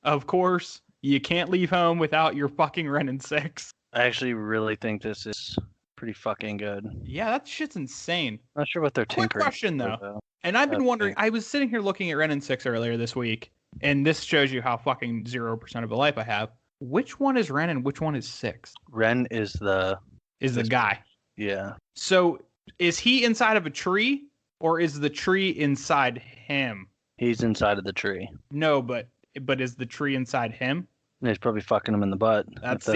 of course, you can't leave home without your fucking Ren and 6. I actually really think this is pretty fucking good. Yeah, that shit's insane. Not sure what they're Quick tinkering. question, though. And I've been wondering, I was sitting here looking at Ren and 6 earlier this week, and this shows you how fucking 0% of a life I have. Which one is Ren and which one is 6? Ren is the guy. Yeah. So is he inside of a tree, or is the tree inside him? He's inside of the tree. No, but is the tree inside him? And he's probably fucking him in the butt. That's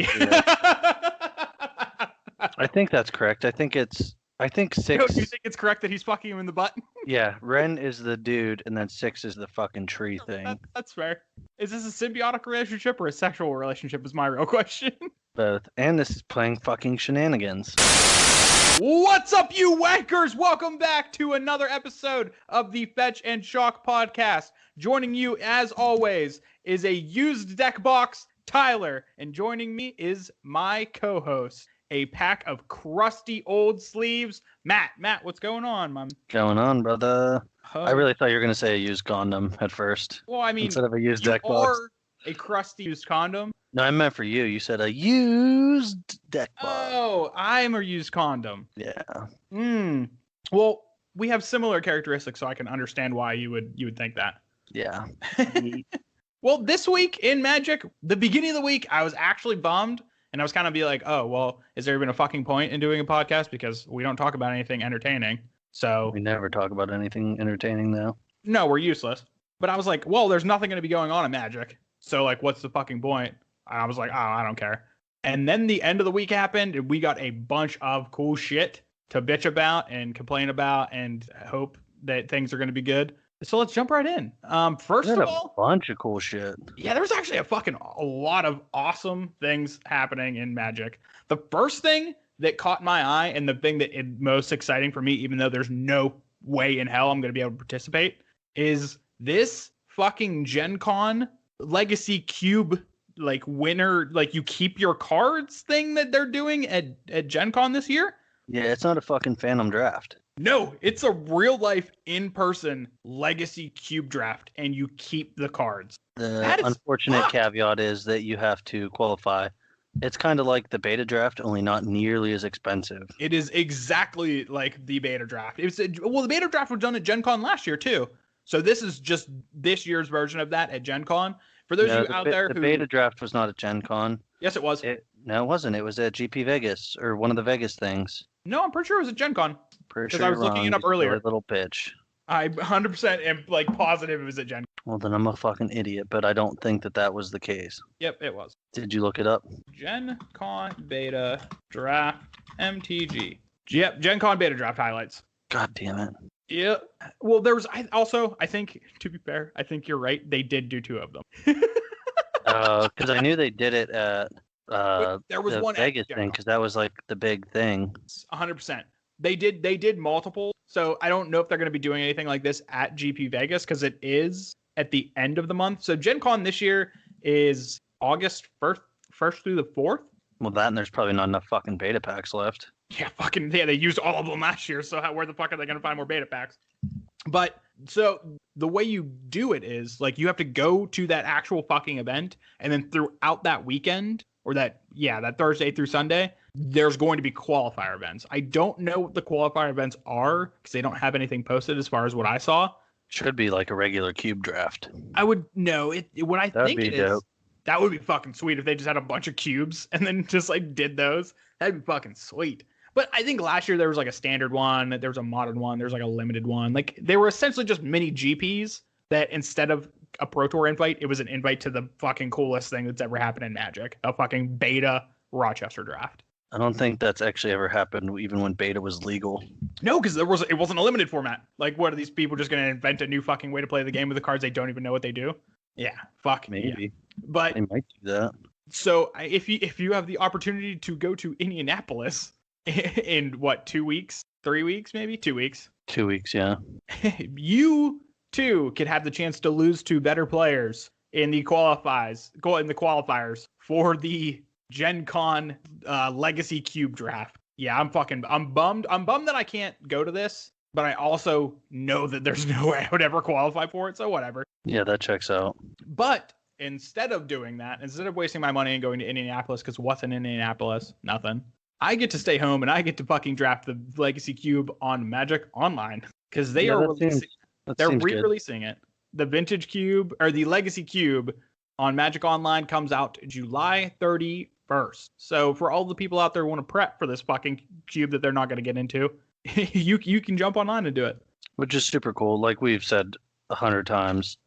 I think that's correct. I think 6. You think it's correct that he's fucking him in the butt? Yeah, Ren is the dude, and then 6 is the fucking tree thing. That's fair. Is this a symbiotic relationship or a sexual relationship is my real question. Both. And this is playing fucking shenanigans. What's up, you wankers? Welcome back to another episode of the Fetch and Shock podcast. Joining you, as always, is a used deck box, Tyler. And joining me is my co-host, a pack of crusty old sleeves, Matt. Matt, what's going on, man? Going on, brother? I really thought you were going to say a used condom at first. Well, I mean, instead of a used deck box. Or a crusty used condom. No, I meant for you. You said a used deck box. Oh, I'm a used condom. Yeah. Well, we have similar characteristics, so I can understand why you would think that. Yeah. Well, this week in Magic, the beginning of the week, I was actually bummed. And I was kind of be like, oh, well, is there even a fucking point in doing a podcast? Because we don't talk about anything entertaining. So we never talk about anything entertaining, though. No, we're useless. But I was like, well, there's nothing going to be going on in Magic. So, like, what's the fucking point? I was like, oh, I don't care. And then the end of the week happened, and we got a bunch of cool shit to bitch about and complain about and hope that things are going to be good. So let's jump right in. First of all, a bunch of cool shit. Yeah, there's actually a lot of awesome things happening in Magic. The first thing that caught my eye and the thing that is most exciting for me, even though there's no way in hell I'm going to be able to participate, is this fucking Gen Con Legacy Cube winner, you keep your cards thing that they're doing at Gen Con this year. Yeah, it's not a fucking Phantom draft. No, it's a real life in-person Legacy Cube draft, and you keep the cards. The unfortunate caveat is that you have to qualify. It's kind of like the beta draft, only not nearly as expensive. It is exactly like the beta draft. The beta draft was done at Gen Con last year, too. So this is just this year's version of that at Gen Con. For those of you out there who... The beta draft was not at Gen Con. Yes, it was. No, it wasn't. It was at GP Vegas, or one of the Vegas things. No, I'm pretty sure it was at Gen Con. Because I was looking it up earlier. Little bitch. I 100% am positive it was at Gen Con. Well, then I'm a fucking idiot, but I don't think that was the case. Yep, it was. Did you look it up? Gen Con beta draft MTG. Yep, Gen Con beta draft highlights. God damn it. Yeah. Well, I think, to be fair, I think you're right. They did do two of them. Because I knew they did it at there was one Vegas thing, because that was like the big thing. 100%. They did multiple. So I don't know if they're going to be doing anything like this at GP Vegas, because it is at the end of the month. So Gen Con this year is August 1st through the 4th. Well, and there's probably not enough fucking beta packs left. Yeah, they used all of them last year. So where the fuck are they going to find more beta packs? But so the way you do it is you have to go to that actual fucking event, and then throughout that weekend, or that Thursday through Sunday, there's going to be qualifier events. I don't know what the qualifier events are because they don't have anything posted as far as what I saw. Should be like a regular cube draft. I would know it. What I think it is, that would be fucking sweet if they just had a bunch of cubes and then just did those. That'd be fucking sweet. But I think last year there was a standard one, there was a modern one, there was a limited one. They were essentially just mini GPs that instead of a Pro Tour invite, it was an invite to the fucking coolest thing that's ever happened in Magic, a fucking beta Rochester draft. I don't think that's actually ever happened, even when beta was legal. No, because it wasn't a limited format. What are these people just going to invent a new fucking way to play the game with the cards they don't even know what they do? Yeah, fuck. Maybe. Yeah. But they might do that. So if you have the opportunity to go to Indianapolis in 2 weeks, 3 weeks, maybe 2 weeks. 2 weeks, yeah. You too could have the chance to lose to better players in the qualifiers for the Gen Con Legacy Cube draft. Yeah, I'm bummed. I'm bummed that I can't go to this, but I also know that there's no way I would ever qualify for it, so whatever. Yeah, that checks out. But instead of doing that, instead of wasting my money and going to Indianapolis, because what's in Indianapolis? Nothing. I get to stay home and I get to fucking draft the Legacy Cube on Magic Online because they are releasing. They're re-releasing it. The Vintage Cube or the Legacy Cube on Magic Online comes out July 31st. So for all the people out there who want to prep for this fucking cube that they're not going to get into, you can jump online and do it. Which is super cool. Like we've said 100 times,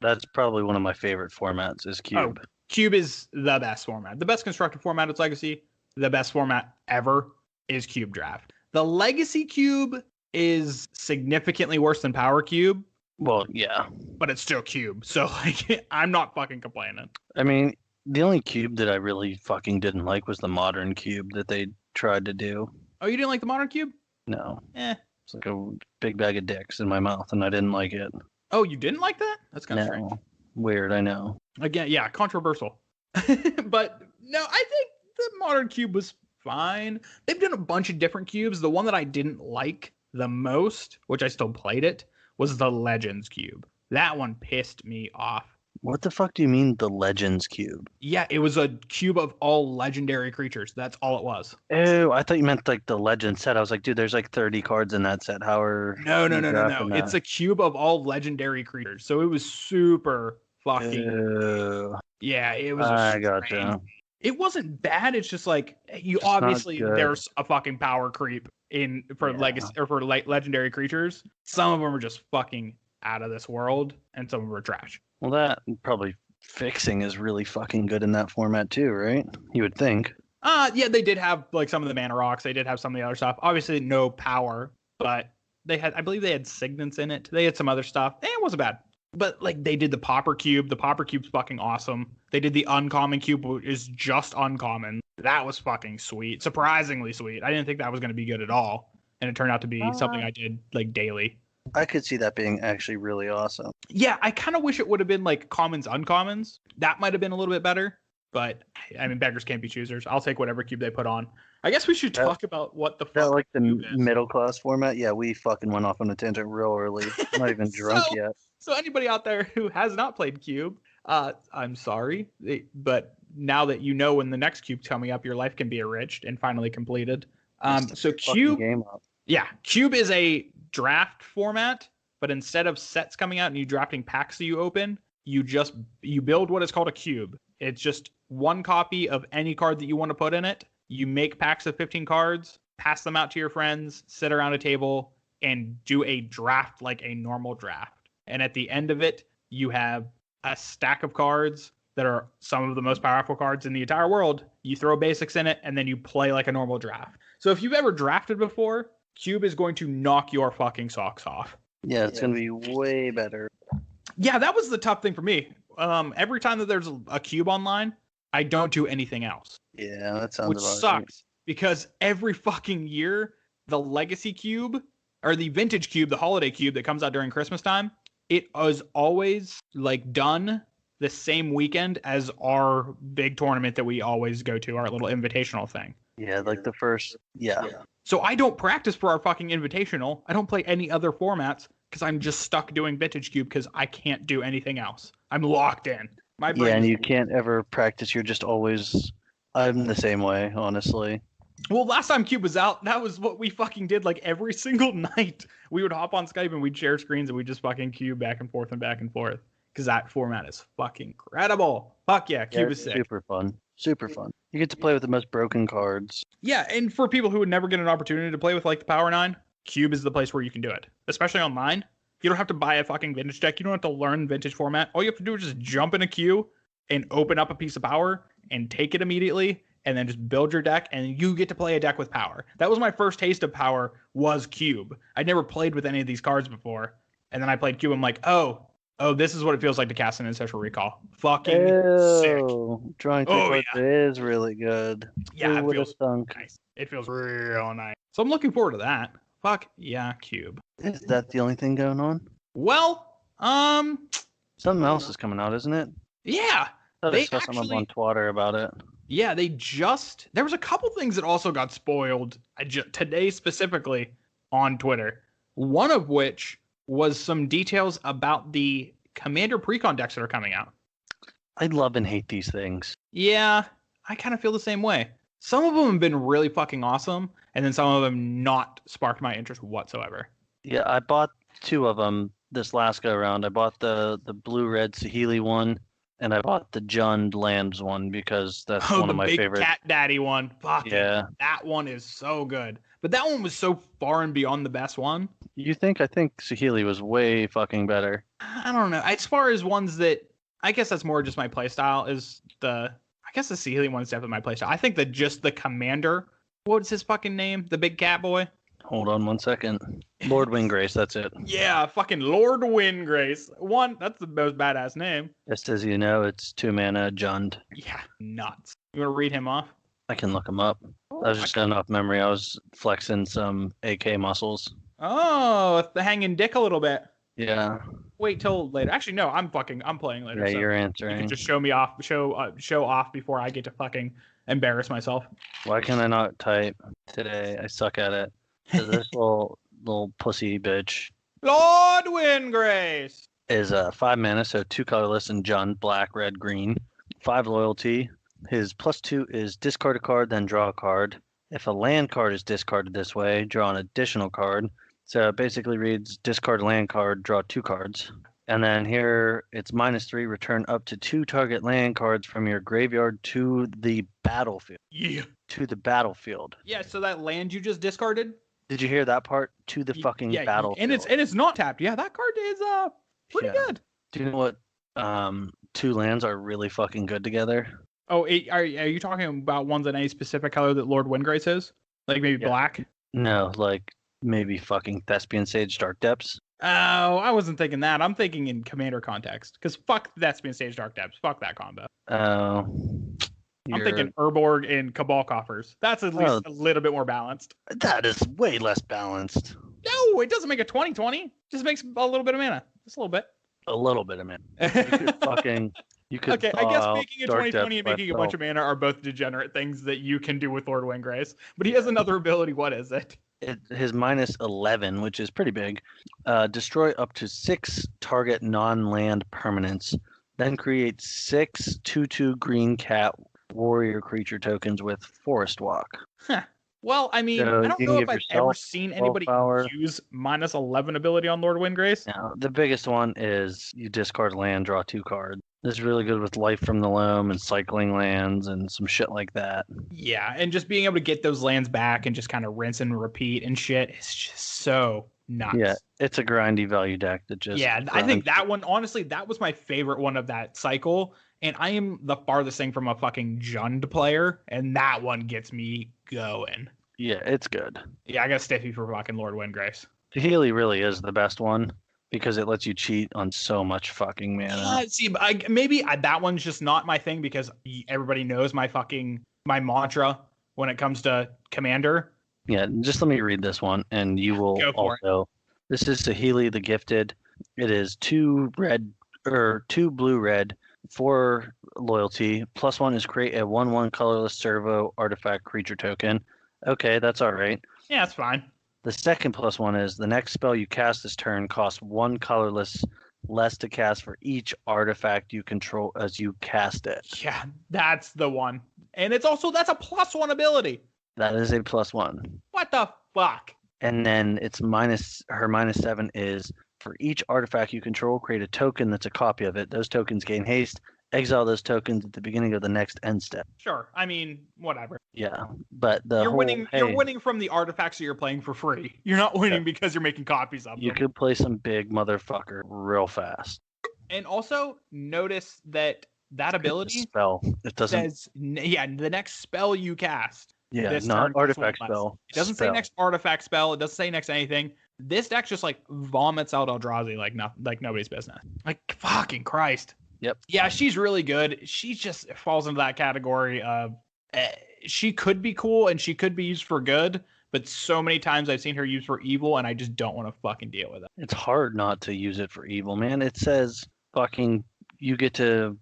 that's probably one of my favorite formats is Cube. Oh, Cube is the best format. The best constructed format is Legacy. The best format ever is Cube Draft. The Legacy Cube is significantly worse than Power Cube. Well, yeah. But it's still Cube. So, like, I'm not fucking complaining. I mean, the only Cube that I really fucking didn't like was the Modern Cube that they tried to do. Oh, you didn't like the Modern Cube? No. It's like a big bag of dicks in my mouth, and I didn't like it. Oh, you didn't like that? That's kind of strange. Weird, I know. Again, yeah, controversial. But, no, I think the Modern Cube was fine. They've done a bunch of different cubes. The one that I didn't like the most, which I still played it, was the Legends Cube. That one pissed me off. What the fuck do you mean the Legends Cube? Yeah, it was a cube of all legendary creatures. That's all it was. Oh, I thought you meant like the Legend set. I was like, dude, there's like 30 cards in that set. How are No. It's a cube of all legendary creatures. So it was super fucking. Yeah, it was. I gotcha. It wasn't bad. It's just like there's a fucking power creep for legacy or for legendary creatures. Some of them are just fucking out of this world, and some of them are trash. Well, that probably fixing is really fucking good in that format too, right? You would think. Yeah, they did have like some of the mana rocks. They did have some of the other stuff. Obviously, no power, but I believe they had signets in it. They had some other stuff. It wasn't bad. But like they did the Pauper Cube. The Pauper Cube's fucking awesome. They did the Uncommon Cube, which is just uncommon. That was fucking sweet. Surprisingly sweet. I didn't think that was going to be good at all. And it turned out to be something I did like daily. I could see that being actually really awesome. Yeah, I kind of wish it would have been like commons, uncommons. That might have been a little bit better. But I mean, beggars can't be choosers. I'll take whatever cube they put on. I guess we should talk about what the fuck. Like the middle class format. Yeah, we fucking went off on a tangent real early. I'm not even drunk yet. So anybody out there who has not played Cube, I'm sorry, but now that you know when the next Cube's coming up, your life can be enriched and finally completed. So Cube, Cube is a draft format, but instead of sets coming out and you drafting packs that you open, you build what is called a cube. It's just one copy of any card that you want to put in it. You make packs of 15 cards, pass them out to your friends, sit around a table, and do a draft like a normal draft. And at the end of it, you have a stack of cards that are some of the most powerful cards in the entire world. You throw basics in it, and then you play like a normal draft. So if you've ever drafted before, Cube is going to knock your fucking socks off. Yeah, it's going to be way better. Yeah, that was the tough thing for me. Every time that there's a Cube online, I don't do anything else. Yeah, that sounds which sucks because every fucking year, the Legacy Cube or the Vintage Cube, the Holiday Cube that comes out during Christmas time, it is always like done the same weekend as our big tournament that we always go to, our little invitational thing. Yeah, like the first, So I don't practice for our fucking invitational. I don't play any other formats because I'm just stuck doing Vintage Cube because I can't do anything else. I'm locked in. And you can't ever practice. You're just always, I'm the same way, honestly. Well, last time Cube was out, that was what we fucking did like every single night. We would hop on Skype and we'd share screens and we'd just fucking Cube back and forth because that format is fucking incredible. Fuck yeah, Cube is sick. Super fun. You get to play with the most broken cards. Yeah, and for people who would never get an opportunity to play with like the Power 9, Cube is the place where you can do it. Especially online. You don't have to buy a fucking vintage deck. You don't have to learn vintage format. All you have to do is just jump in a queue and open up a piece of Power and take it immediately and then just build your deck and you get to play a deck with Power. That was my first taste of Power was Cube. I'd never played with any of these cards before. And then I played Cube. I'm like, oh, this is what it feels like to cast an Ancestral Recall. Fucking sick. Drawing 3 cards is really good. Yeah, it feels nice. It feels real nice. So I'm looking forward to that. Fuck yeah, Cube. Is that the only thing going on? Well, something else is coming out, isn't it? Yeah. They saw someone on Twitter about it. Yeah, there was a couple things that also got spoiled today specifically on Twitter. One of which was some details about the Commander Precon decks that are coming out. I love and hate these things. Yeah, I kind of feel the same way. Some of them have been really fucking awesome, and then some of them not sparked my interest whatsoever. Yeah, I bought 2 of them this last go around. I bought the blue-red Sahili one, and I bought the Jund Lands one because that's one The of my big favorite. cat daddy one. Fucking, Yeah. that one is so good. But that one was so far and beyond the best one. I think Sahili was way fucking better. I don't know. As far as ones that, I guess that's more just my playstyle. I guess the Sealy one is definitely my playstyle. I think that just the commander. What's his fucking name? The big cat boy. Hold on 1 second. Lord Windgrace, that's it. Yeah, fucking Lord Windgrace. That's the most badass name. Just as you know, it's 2 mana Jund. Yeah, nuts. You want to read him off? I can look him up. That was just going off memory. I was flexing some AK muscles. Oh, the hanging dick a little bit. Yeah. Wait till later. Actually, no, I'm playing later. Yeah, so you're you answering. can just show off before I get to fucking embarrass myself. Why can I not type today? I suck at it. So this little pussy bitch Lord Windgrace is 5 mana, so 2 colorless and Jund, black, red, green. 5 loyalty. His +2 is discard a card, then draw a card. If a land card is discarded this way, draw an additional card. So it basically reads discard land card, draw 2 cards. And then here it's -3, return up to 2 target land cards from your graveyard to the battlefield. Yeah. To the battlefield. Yeah, so that land you just discarded? Did you hear that part? To the fucking battlefield. And it's not tapped. Yeah, that card is pretty good. Do you know what 2 lands are really fucking good together? Oh, are you talking about ones in any specific color that Lord Windgrace is? Like maybe black? No, like maybe fucking Thespian Sage Dark Depths. Oh, I wasn't thinking that. I'm thinking in commander context. Because fuck Thespian Sage Dark Depths. Fuck that combo. Oh. I'm thinking Urborg and Cabal Coffers. That's at least a little bit more balanced. That is way less balanced. No, it doesn't make a 20/20. Just makes a little bit of mana. Just a little bit. A little bit of mana. You could okay, I guess making a Dark 20/20 and making a bunch of mana are both degenerate things that you can do with Lord Windgrace. But he has another ability. What is it? His -11, which is pretty big. Destroy up to 6 target non-land permanents. Then create 6 2/2 green cat warrior creature tokens with Forest Walk. Huh. Well, I mean, So I don't know if I've ever seen anybody use -11 ability on Lord Windgrace. Now, the biggest one is you discard land, draw 2 cards. This is really good with Life from the Loam and cycling lands and some shit like that. Yeah, and just being able to get those lands back and just kind of rinse and repeat and shit is just so nuts. Yeah, it's a grindy value deck that just... Yeah, I think that one, honestly, that was my favorite one of that cycle. And I am the farthest thing from a fucking Jund player, and that one gets me going. Yeah, it's good. Yeah, I got a stiffy for fucking Lord Windgrace. Healy really is the best one because it lets you cheat on so much fucking mana. See, maybe that one's just not my thing because everybody knows my mantra when it comes to Commander. Yeah, just let me read this one, and you will also... This is Saheeli the Gifted. It is 2 blue-red, 4 loyalty. +1 is create a 1/1 colorless servo artifact creature token. Okay, that's all right. Yeah, that's fine. The second +1 is the next spell you cast this turn costs 1 colorless less to cast for each artifact you control as you cast it. Yeah, that's the one. And that's a +1 ability. That is a +1. What the fuck? And then her -7 is for each artifact you control, create a token that's a copy of it. Those tokens gain haste. Exile those tokens at the beginning of the next end step. Sure. I mean, whatever. Yeah, but you're winning from the artifacts that you're playing for free. You're not winning because you're making copies of them. You could play some big motherfucker real fast. And also notice that ability spell. It doesn't says the next spell you cast. Yeah, not artifact spell. It doesn't say next artifact spell. It doesn't say next anything. This deck just like vomits out Eldrazi like nobody's business. Like fucking Christ. Yep. Yeah, she's really good. She just falls into that category of she could be cool and she could be used for good, but so many times I've seen her used for evil and I just don't want to fucking deal with it. It's hard not to use it for evil, man. It says fucking you get to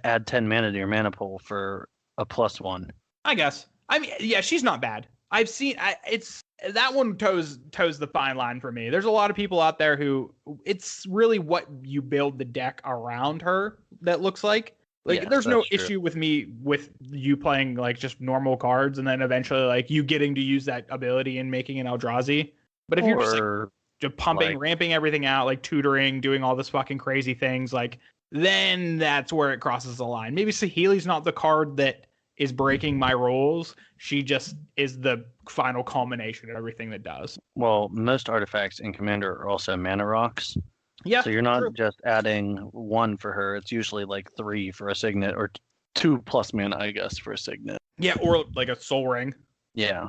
add 10 mana to your mana pool for a +1. I guess. I mean, yeah, she's not bad. I've seen it's that one toes the fine line for me. There's a lot of people out there who it's really what you build the deck around her that looks like. Like, Yes, there's no that's true. issue with me with you playing like just normal cards and then eventually like you getting to use that ability and making an Eldrazi. But if you're just like Or just pumping, like, ramping everything out, like tutoring, doing all this fucking crazy things, like then that's where it crosses the line. Maybe Saheeli's not the card that is breaking my rules. She just is the final culmination of everything that does. well, most artifacts in Commander are also mana rocks. Yeah. So you're not true. just adding 1 for her. It's usually like 3 for a Signet or 2 plus mana, I guess, for a Signet. Yeah, or like a soul ring. Yeah.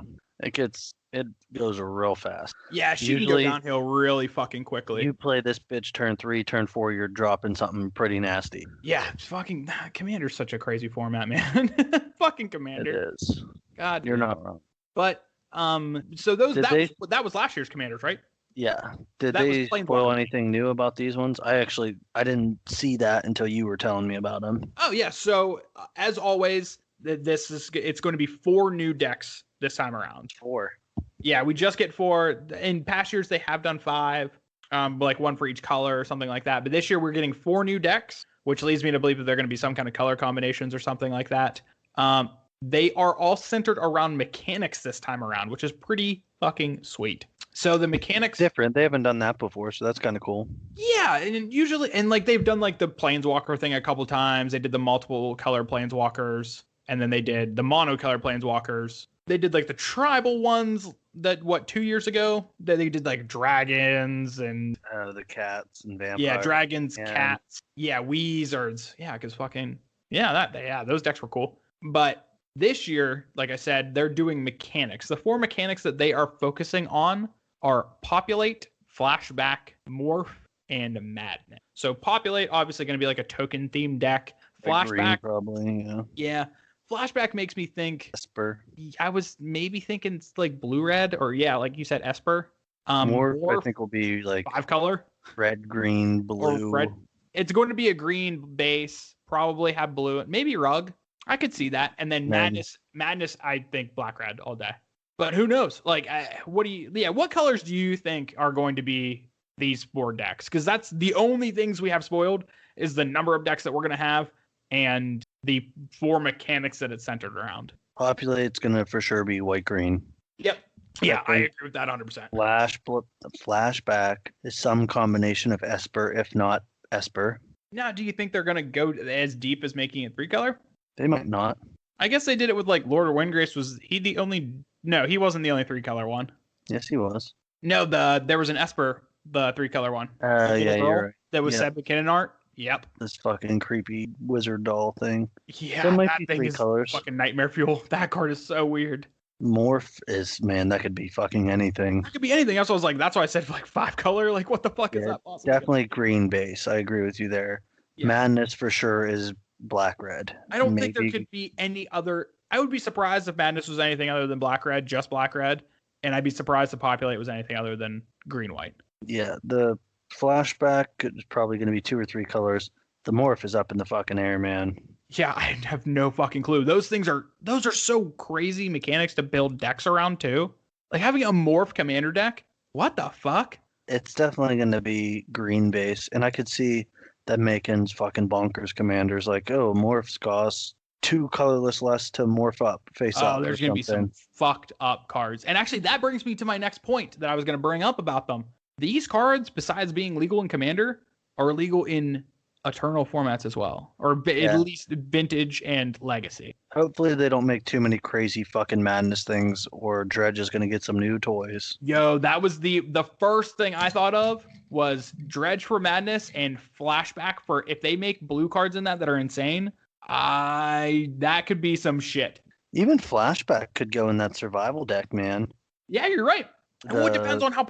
It goes real fast. Yeah, she Usually- can go downhill really fucking quickly. You play this bitch turn 3, turn 4, you're dropping something pretty nasty. Yeah, it's fucking Commander's such a crazy format, man. Fucking Commander. It is. God, You're damn. not wrong. But so Did they- that was last year's Commanders, right? Yeah. Did That was they Planeswalker. spoil anything new about these ones? I didn't see that until you were telling me about them. Oh yeah. So as always, it's going to be 4 new decks this time around. 4. Yeah, we just get 4. In past years, they have done 5, like 1 for each color or something like that. But this year, we're getting 4 new decks, which leads me to believe that they're going to be some kind of color combinations or something like that. They are all centered around mechanics this time around, which is pretty fucking sweet. So the mechanics, Different. They haven't done that before, so that's kind of cool. yeah, and usually, and like they've done like the Planeswalker thing a couple times. They did the multiple color Planeswalkers, and then they did the monocolor Planeswalkers. They did like the tribal ones that 2 years ago that they did like dragons and The cats and vampires. yeah, dragons, and- cats, yeah, wizards, yeah, because fucking yeah, those decks were cool. But this year, like I said, they're doing mechanics. The 4 mechanics that they are focusing on are populate, flashback, morph, and madness. So populate obviously going to be like a token themed deck. Like green, Flashback, probably, yeah. yeah. Flashback makes me think. Esper. I was maybe thinking like blue red or yeah, like you said, Esper. Morph, I think, will be like 5 color red, green, blue. or red. It's going to be a green base. Probably have blue. Maybe rug. I could see that. And then madness. I think black red all day. But who knows? Like, what colors do you think are going to be these 4 decks? Because that's the only things we have spoiled is the number of decks that we're going to have and the 4 mechanics that it's centered around. Populate's gonna for sure be white green. Yep. Yeah, I think- agree with that 100%. Flashback is some combination of Esper, if not Esper. Now, do you think they're going to go as deep as making it 3 color? They might not. I guess they did it with like Lord of Windgrace. Was he the only? No, he wasn't the only 3 color one. Yes, he was. No, there was an Esper, the 3 color one. Yeah, you're right. That was Yep. Seb McKinnon art. Yep. This fucking creepy wizard doll thing. Yeah, There might that be thing 3 is colors. fucking nightmare fuel. That card is so weird. Morph is, man, that could be fucking anything. That could be anything else. I was like, that's why I said like 5 color. Like, what the fuck is Yeah, that possible? Definitely green base. I agree with you there. Yeah. Madness for sure is black red. I don't think there Maybe- could be any other. I would be surprised if Madness was anything other than black red, just black red, and I'd be surprised if Populate was anything other than green white. Yeah, the flashback is probably going to be 2 or 3 colors. The morph is up in the fucking air, man. Yeah, I have no fucking clue. Those are so crazy mechanics to build decks around too. Like having a morph commander deck. What the fuck? It's definitely going to be green base, and I could see that making fucking bonkers commanders like, oh, morphs cost 2 colorless less to morph up, face up. Oh, there's going gonna to be some fucked up cards. And actually, that brings me to my next point that I was gonna bring up about them. These cards, besides being legal in Commander, are illegal in Eternal formats as well, or Yeah. at least Vintage and Legacy. Hopefully they don't make too many crazy fucking madness things, or Dredge is going to get some new toys. Yo, that was the first thing I thought of was Dredge for Madness and Flashback for if they make blue cards in that are insane. That could be some shit. Even flashback could go in that survival deck, man. Yeah, you're right. Well, it The- depends on how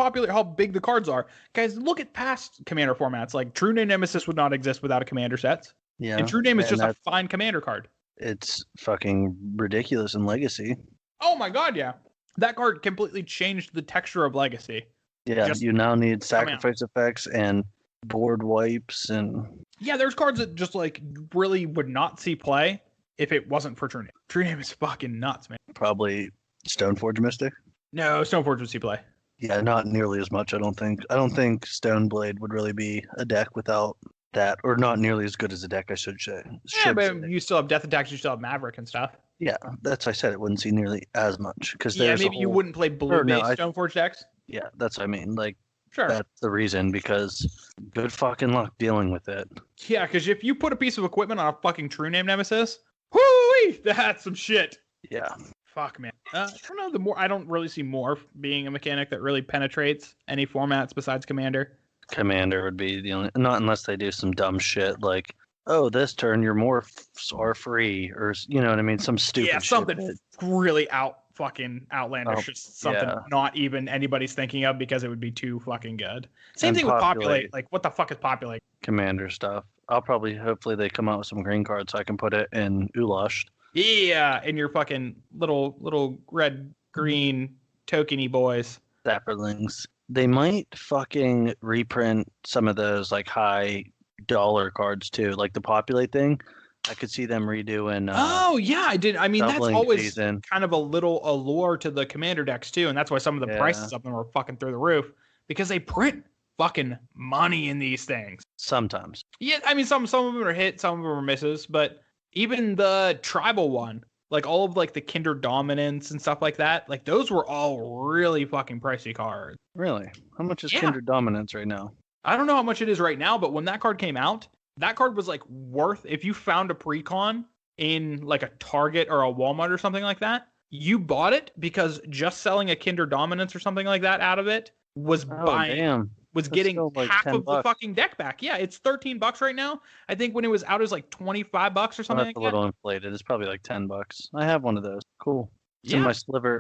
big the cards are. Guys, look at past Commander formats. Like True Name Nemesis would not exist without a Commander set. Yeah, And True Name is and just a that's- fine Commander card. It's fucking ridiculous in Legacy. Oh my god, yeah. That card completely changed the texture of Legacy. Yeah, Just you now need coming out. sacrifice effects and board wipes and Yeah, there's cards that just like really would not see play if it wasn't for True Name. True Name is fucking nuts, man. probably Stoneforge Mystic. No, Stoneforge would see play. Yeah, not nearly as much, I don't think. I don't think Stoneblade would really be a deck without that, or not nearly as good as the deck, I should say. Yeah, but you still have Death Attacks, you still have Maverick and stuff. Yeah, that's I said it wouldn't see nearly as much because there's maybe you wouldn't play blue-based Stoneforge decks. Yeah, that's what I mean. Like, sure, that's the reason, because good fucking luck dealing with it. Yeah, because if you put a piece of equipment on a fucking True Name Nemesis, whoo, that's some shit. Yeah. Fuck, man. I don't know. I don't really see Morph being a mechanic that really penetrates any formats besides Commander. Commander would be the only, not unless they do some dumb shit like, oh, this turn your Morphs are free, or you know what I mean, some stupid shit. Something really fucking outlandish, just something not even anybody's thinking of because it would be too fucking good. Same thing with Populate. Like, what the fuck is Populate? Commander stuff. Hopefully they come out with some green cards so I can put it in Ulash. Yeah, in your fucking little red green tokeny boys. Sapperlings. They might fucking reprint some of those like high dollar cards too, like the Populate thing. I could see them redoing. I did. I mean, that's always season. Kind of a little allure to the Commander decks too, and that's why some of the prices of them are fucking through the roof because they print fucking money in these things. Sometimes. Yeah, I mean, some of them are hits, some of them are misses, but even the tribal one, like all of like the Kinder Dominance and stuff like that, like those were all really fucking pricey cards. Really? How much is Kinder Dominance right now? I don't know how much it is right now, but when that card came out, that card was like worth, if you found a pre-con in like a Target or a Walmart or something like that, you bought it because just selling a Kinder Dominance or something like that out of it was getting like half of the fucking deck back. Yeah, it's $13 right now. I think when it was out, it was like $25 or something. That's a little inflated. It's probably like $10. I have one of those. Cool. It's in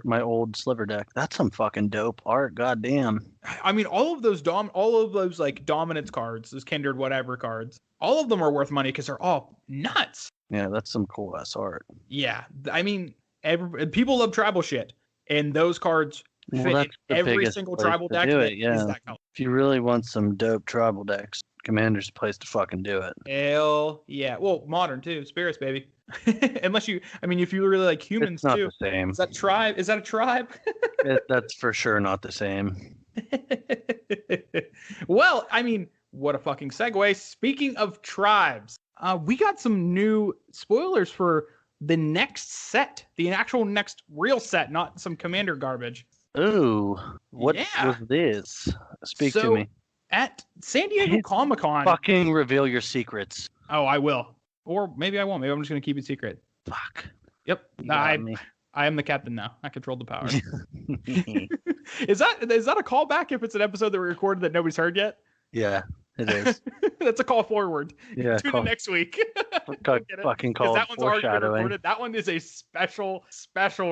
my old sliver deck. That's some fucking dope art. Goddamn. I mean, all of those like dominance cards, those kindred whatever cards, all of them are worth money because they're all nuts. Yeah, that's some cool ass art. Yeah, I mean, people love tribal shit, and those cards fit in every single tribal deck. Is that color. If you really want some dope tribal decks, Commander's the place to fucking do it. Hell yeah. Well, modern too. Spirits, baby. Unless if you really like humans it's not too. The same. Is that a tribe? That's for sure not the same. Well, I mean, what a fucking segue. Speaking of tribes, we got some new spoilers for the next set, the actual next real set, not some Commander garbage. Ooh, what was this? Speak to me. At San Diego Comic-Con. Fucking reveal your secrets. Oh, I will. Or maybe I won't. Maybe I'm just going to keep it secret. Fuck. Yep. I am the captain now. I control the power. Is that a callback if it's an episode that we recorded that nobody's heard yet? Yeah, it is. That's a call forward. Yeah. Tune in next week. Fucking call that one's already been recorded. That one is a special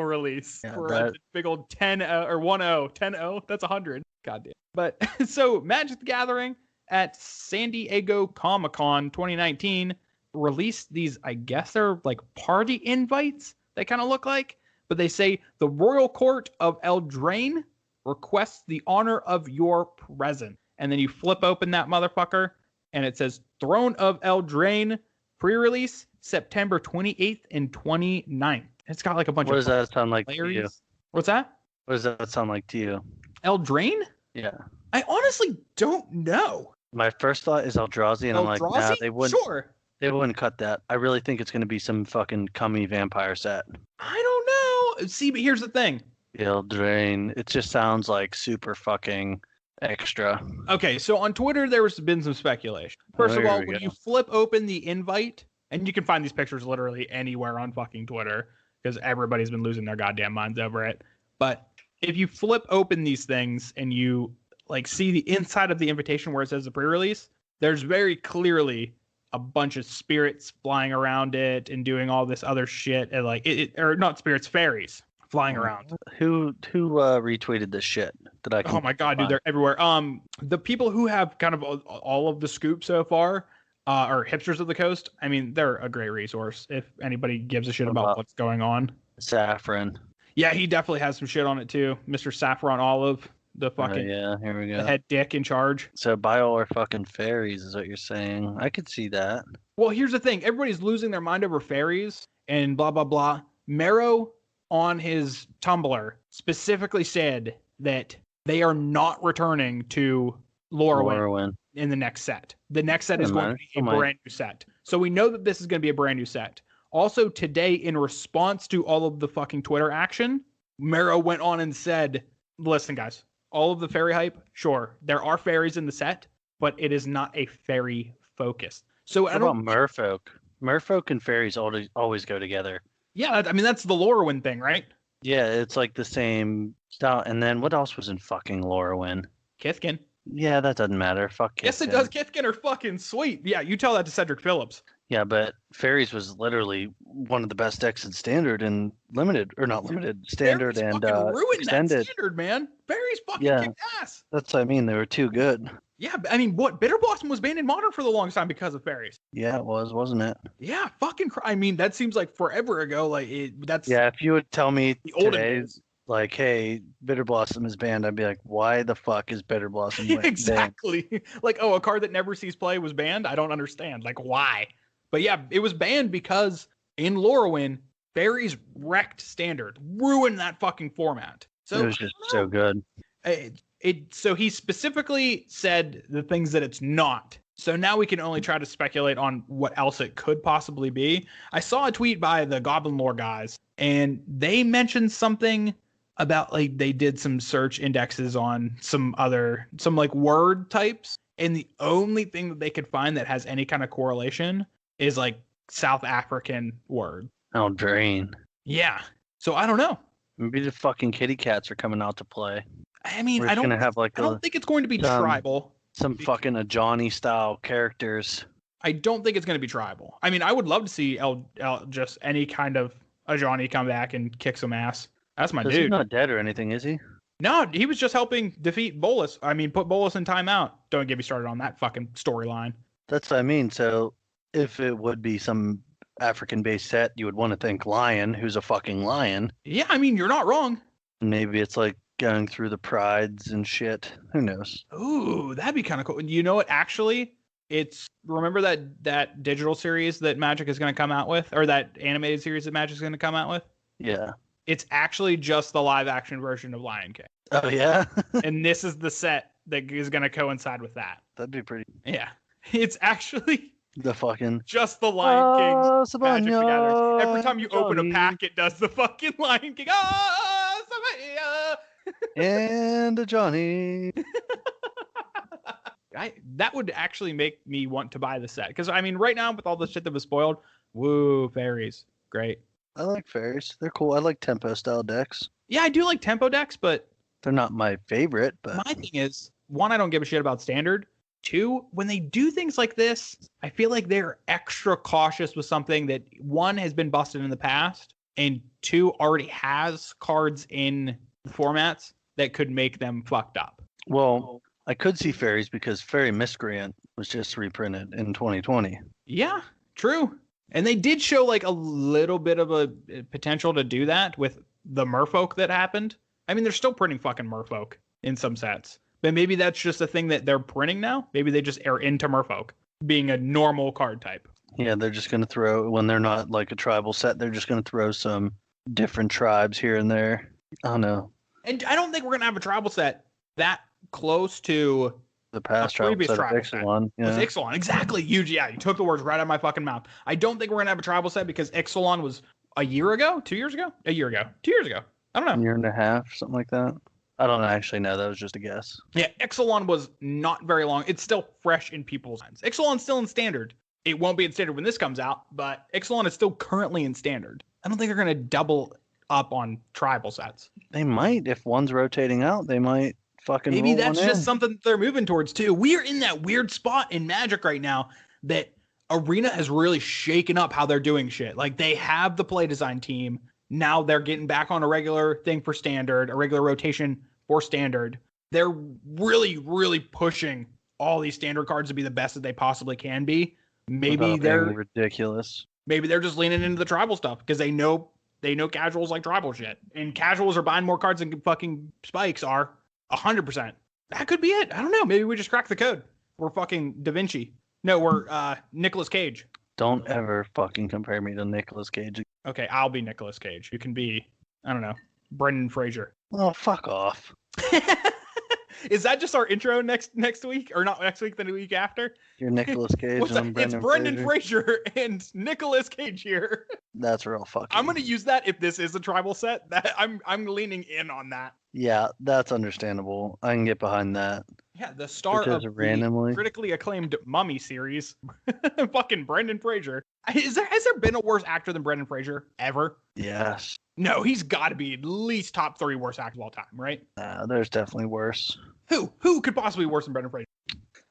release for a big old 10 or 10-0. That's 100. Goddamn. But so Magic the Gathering at San Diego Comic-Con 2019 released these, I guess they're like party invites, they kind of look like, but they say the Royal Court of Eldraine requests the honor of your presence. And then you flip open that motherfucker and it says Throne of Eldraine pre-release September 28th and 29th. It's got like a bunch of. What does that sound like to you? What's that? What does that sound like to you? Eldraine? Yeah. I honestly don't know. My first thought is Eldrazi, and I'm like, nah, they wouldn't. Sure. They wouldn't cut that. I really think it's going to be some fucking cummy vampire set. I don't know. See, but here's the thing. Eldraine. It just sounds like super fucking extra. Okay, so on Twitter, there's been some speculation. First of all, when you flip open the invite, and you can find these pictures literally anywhere on fucking Twitter, because everybody's been losing their goddamn minds over it. But if you flip open these things and you like see the inside of the invitation where it says the pre-release, there's very clearly a bunch of spirits flying around it and doing all this other shit, and like or not spirits, fairies flying around. Who retweeted this shit? Oh my god, dude, they're everywhere. The people who have kind of all of the scoop so far are Hipsters of the Coast. I mean, they're a great resource if anybody gives a shit about what's going on. Saffron. Yeah, he definitely has some shit on it too. Mr. Saffron Olive, the fucking here we go. The head dick in charge. So buy all our fucking fairies is what you're saying. I could see that. Well, here's the thing. Everybody's losing their mind over fairies and blah, blah, blah. Marrow on his Tumblr specifically said that they are not returning to Lorwyn in the next set. The next set is going to be a brand new set. So we know that this is going to be a brand new set. Also, today, in response to all of the fucking Twitter action, Mero went on and said, listen, guys, all of the fairy hype, sure, there are fairies in the set, but it is not a fairy focus. So what about merfolk? Merfolk and fairies always go together. Yeah, I mean, that's the Lorwyn thing, right? Yeah, it's like the same style. And then what else was in fucking Lorwyn? Kithkin. Yeah, that doesn't matter. Fuck Kithkin. Yes, it does. Kithkin are fucking sweet. Yeah, you tell that to Cedric Phillips. Yeah, but fairies was literally one of the best decks in standard and limited, or not limited, standard fairies and ruined extended. That standard, man. Fairies fucking kicked ass. That's what I mean. They were too good. Yeah, I mean, Bitter Blossom was banned in Modern for the longest time because of fairies. Yeah, it was, wasn't it? Yeah, I mean, that seems like forever ago. Like that's. Yeah, if you would tell me today, like, hey, Bitter Blossom is banned, I'd be like, why the fuck is Bitter Blossom banned? Exactly. Like, oh, a card that never sees play was banned? I don't understand. Like, why? But yeah, it was banned because in Lorwyn, fairies wrecked standard, ruined that fucking format. So it was just so good. So he specifically said the things that it's not. So now we can only try to speculate on what else it could possibly be. I saw a tweet by the Goblin Lore guys, and they mentioned something about like they did some search indexes on some like word types, and the only thing that they could find that has any kind of correlation is like South African word. Oh, drain. Yeah. So I don't know. Maybe the fucking kitty cats are coming out to play. I mean, I don't think it's going to be tribal. Some fucking Ajani style characters. I don't think it's going to be tribal. I mean, I would love to see just any kind of Ajani come back and kick some ass. That's my dude. He's not dead or anything, is he? No, he was just helping defeat Bolus. I mean, put Bolus in timeout. Don't get me started on that fucking storyline. That's what I mean. So if it would be some African-based set, you would want to think Lion, who's a fucking lion. Yeah, I mean, you're not wrong. Maybe it's like going through the prides and shit. Who knows? Ooh, that'd be kind of cool. You know what? Actually, remember that digital series that Magic is going to come out with, or that animated series that Magic is going to come out with? Yeah. It's actually just the live action version of Lion King. Oh, yeah? And this is the set that is going to coincide with that. That'd be pretty. Yeah. It's actually the fucking just the Lion King's Magic the Gathering. Every time you open a pack, it does the fucking Lion King. And a Johnny. That would actually make me want to buy the set. Because, I mean, right now, with all the shit that was spoiled, woo, fairies. Great. I like fairies. They're cool. I like tempo-style decks. Yeah, I do like tempo decks, but... they're not my favorite, but... my thing is, one, I don't give a shit about standard. Two, when they do things like this, I feel like they're extra cautious with something that, one, has been busted in the past, and two, already has cards in formats that could make them fucked up. Well, I could see fairies because Fairy Miscreant was just reprinted in 2020. Yeah, true. And they did show like a little bit of a potential to do that with the merfolk that happened. I mean, they're still printing fucking merfolk in some sets. But maybe that's just a thing that they're printing now. Maybe they just are into merfolk being a normal card type. Yeah, they're just going to throw, when they're not like a tribal set, they're just going to throw some different tribes here and there. I don't know. And I don't think we're going to have a tribal set that close to the past tribal set of Ixalan. Yeah. Was Ixalan. Exactly. You took the words right out of my fucking mouth. I don't think we're going to have a tribal set because Ixalan was a year ago, 2 years ago, a year ago, 2 years ago. I don't know. A year and a half, something like that. I don't actually know. That was just a guess. Yeah, Ixalan was not very long. It's still fresh in people's minds. Ixalan's still in standard. It won't be in standard when this comes out, but Ixalan is still currently in standard. I don't think they're going to double up on tribal sets. They might. If one's rotating out, they might fucking maybe that's just something that they're moving towards too. We are in that weird spot in Magic right now that Arena has really shaken up how they're doing shit. Like they have the play design team. Now they're getting back on a regular thing for standard, a regular rotation for standard. They're really, really pushing all these standard cards to be the best that they possibly can be. Maybe they're ridiculous. Maybe they're just leaning into the tribal stuff because they know casuals like tribal shit, and casuals are buying more cards than fucking spikes are. 100%. That could be it. I don't know. Maybe we just cracked the code. We're fucking Da Vinci. No, we're Nicolas Cage. Don't ever fucking compare me to Nicolas Cage. Okay, I'll be Nicolas Cage. You can be, I don't know, Brendan Fraser. Oh, fuck off. Is that just our intro next week, or not next week? The week after? You're Nicolas Cage What's and that? I'm Brendan It's Brendan Fraser. Fraser and Nicolas Cage here. That's real fucking. I'm gonna use that if this is a tribal set. That I'm leaning in on that. Yeah, that's understandable. I can get behind that. Yeah, the star Because of the randomly. critically acclaimed Mummy series, fucking Brendan Fraser. Has there been a worse actor than Brendan Fraser ever? Yes. No, he's got to be at least top 3 worst actors of all time, right? There's definitely worse. Who could possibly be worse than Brendan Fraser?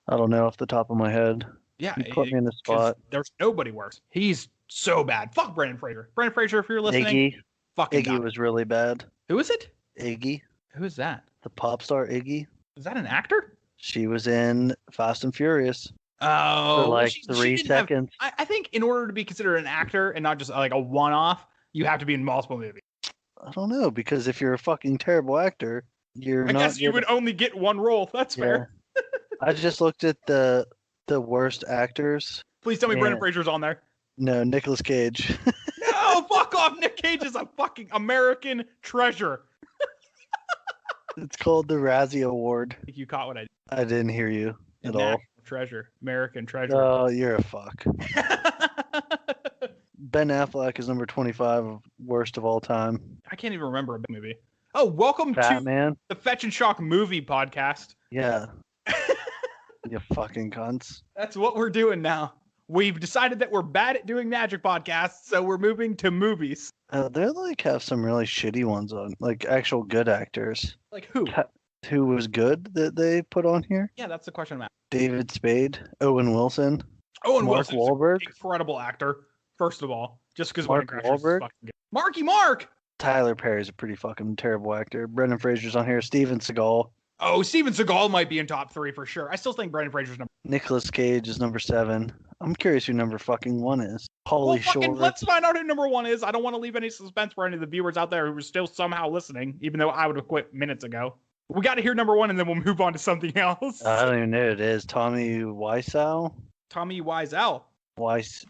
I don't know off the top of my head. Yeah, You put me in the 'cause spot. There's nobody worse. He's so bad. Fuck Brendan Fraser. Brendan Fraser, if you're listening, Iggy. fucking Iggy was really bad. Who is it? Iggy. Who is that? The pop star Iggy. Is that an actor? She was in Fast and Furious. Oh, For like she 3 didn't have- seconds. I think in order to be considered an actor and not just like a one-off, you have to be in multiple movies. I don't know, because if you're a fucking terrible actor, you're I not. guess you would only get one role. That's fair. I just looked at the worst actors. Please tell me Brendan Yeah. Fraser's on there. No, Nicolas Cage. No, fuck off. Nick Cage is a fucking American treasure. It's called the Razzie Award. I think you caught what I did. I didn't hear you at all. National treasure. American treasure. Oh, you're a fuck. Ben Affleck is number 25 of worst of all time. I can't even remember a movie. Oh, welcome to Batman. the Fetch and Shock movie podcast. Yeah. You fucking cunts. That's what we're doing now. We've decided that we're bad at doing magic podcasts, so we're moving to movies. They like have some really shitty ones on, like actual good actors. Like who? Who was good that they put on here? Yeah, that's the question I'm asking. David Spade, Owen Wilson, Owen Mark Wilson's Wahlberg, an incredible actor, first of all, just because Mark Wahlberg? fucking good. Marky Mark! Tyler Perry's a pretty fucking terrible actor. Brendan Fraser's on here. Steven Seagal. Oh, Steven Seagal might be in top 3 for sure. I still think Brendan Fraser's number. Nicolas Cage is number 7. I'm curious who number fucking 1 is. Well, Holy fucking, short. let's find out who number 1 is. I don't want to leave any suspense for any of the viewers out there who are still somehow listening, even though I would have quit minutes ago. We got to hear number 1, and then we'll move on to something else. I don't even know who it is. Tommy Wiseau? Tommy Wiseau. Wiseau.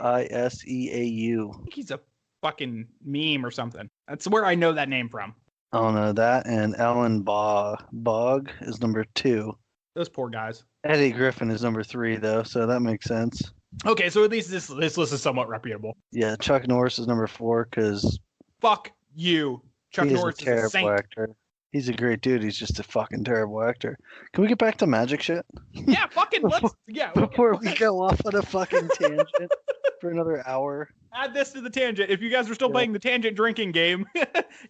I think he's a fucking meme or something. That's where I know that name from. I don't know that. And Alan Bogg is number 2. Those poor guys. Eddie Griffin is number 3, though, so that makes sense. Okay, so at least this list is somewhat reputable. Yeah, Chuck Norris is number 4 because Fuck you. Chuck he is Norris a is a terrible saint. actor. He's a great dude. He's just a fucking terrible actor. Can we get back to magic shit? Yeah, fucking let's. Yeah, Before we go off on a fucking tangent for another hour. add this to the tangent. If you guys are still playing the tangent drinking game,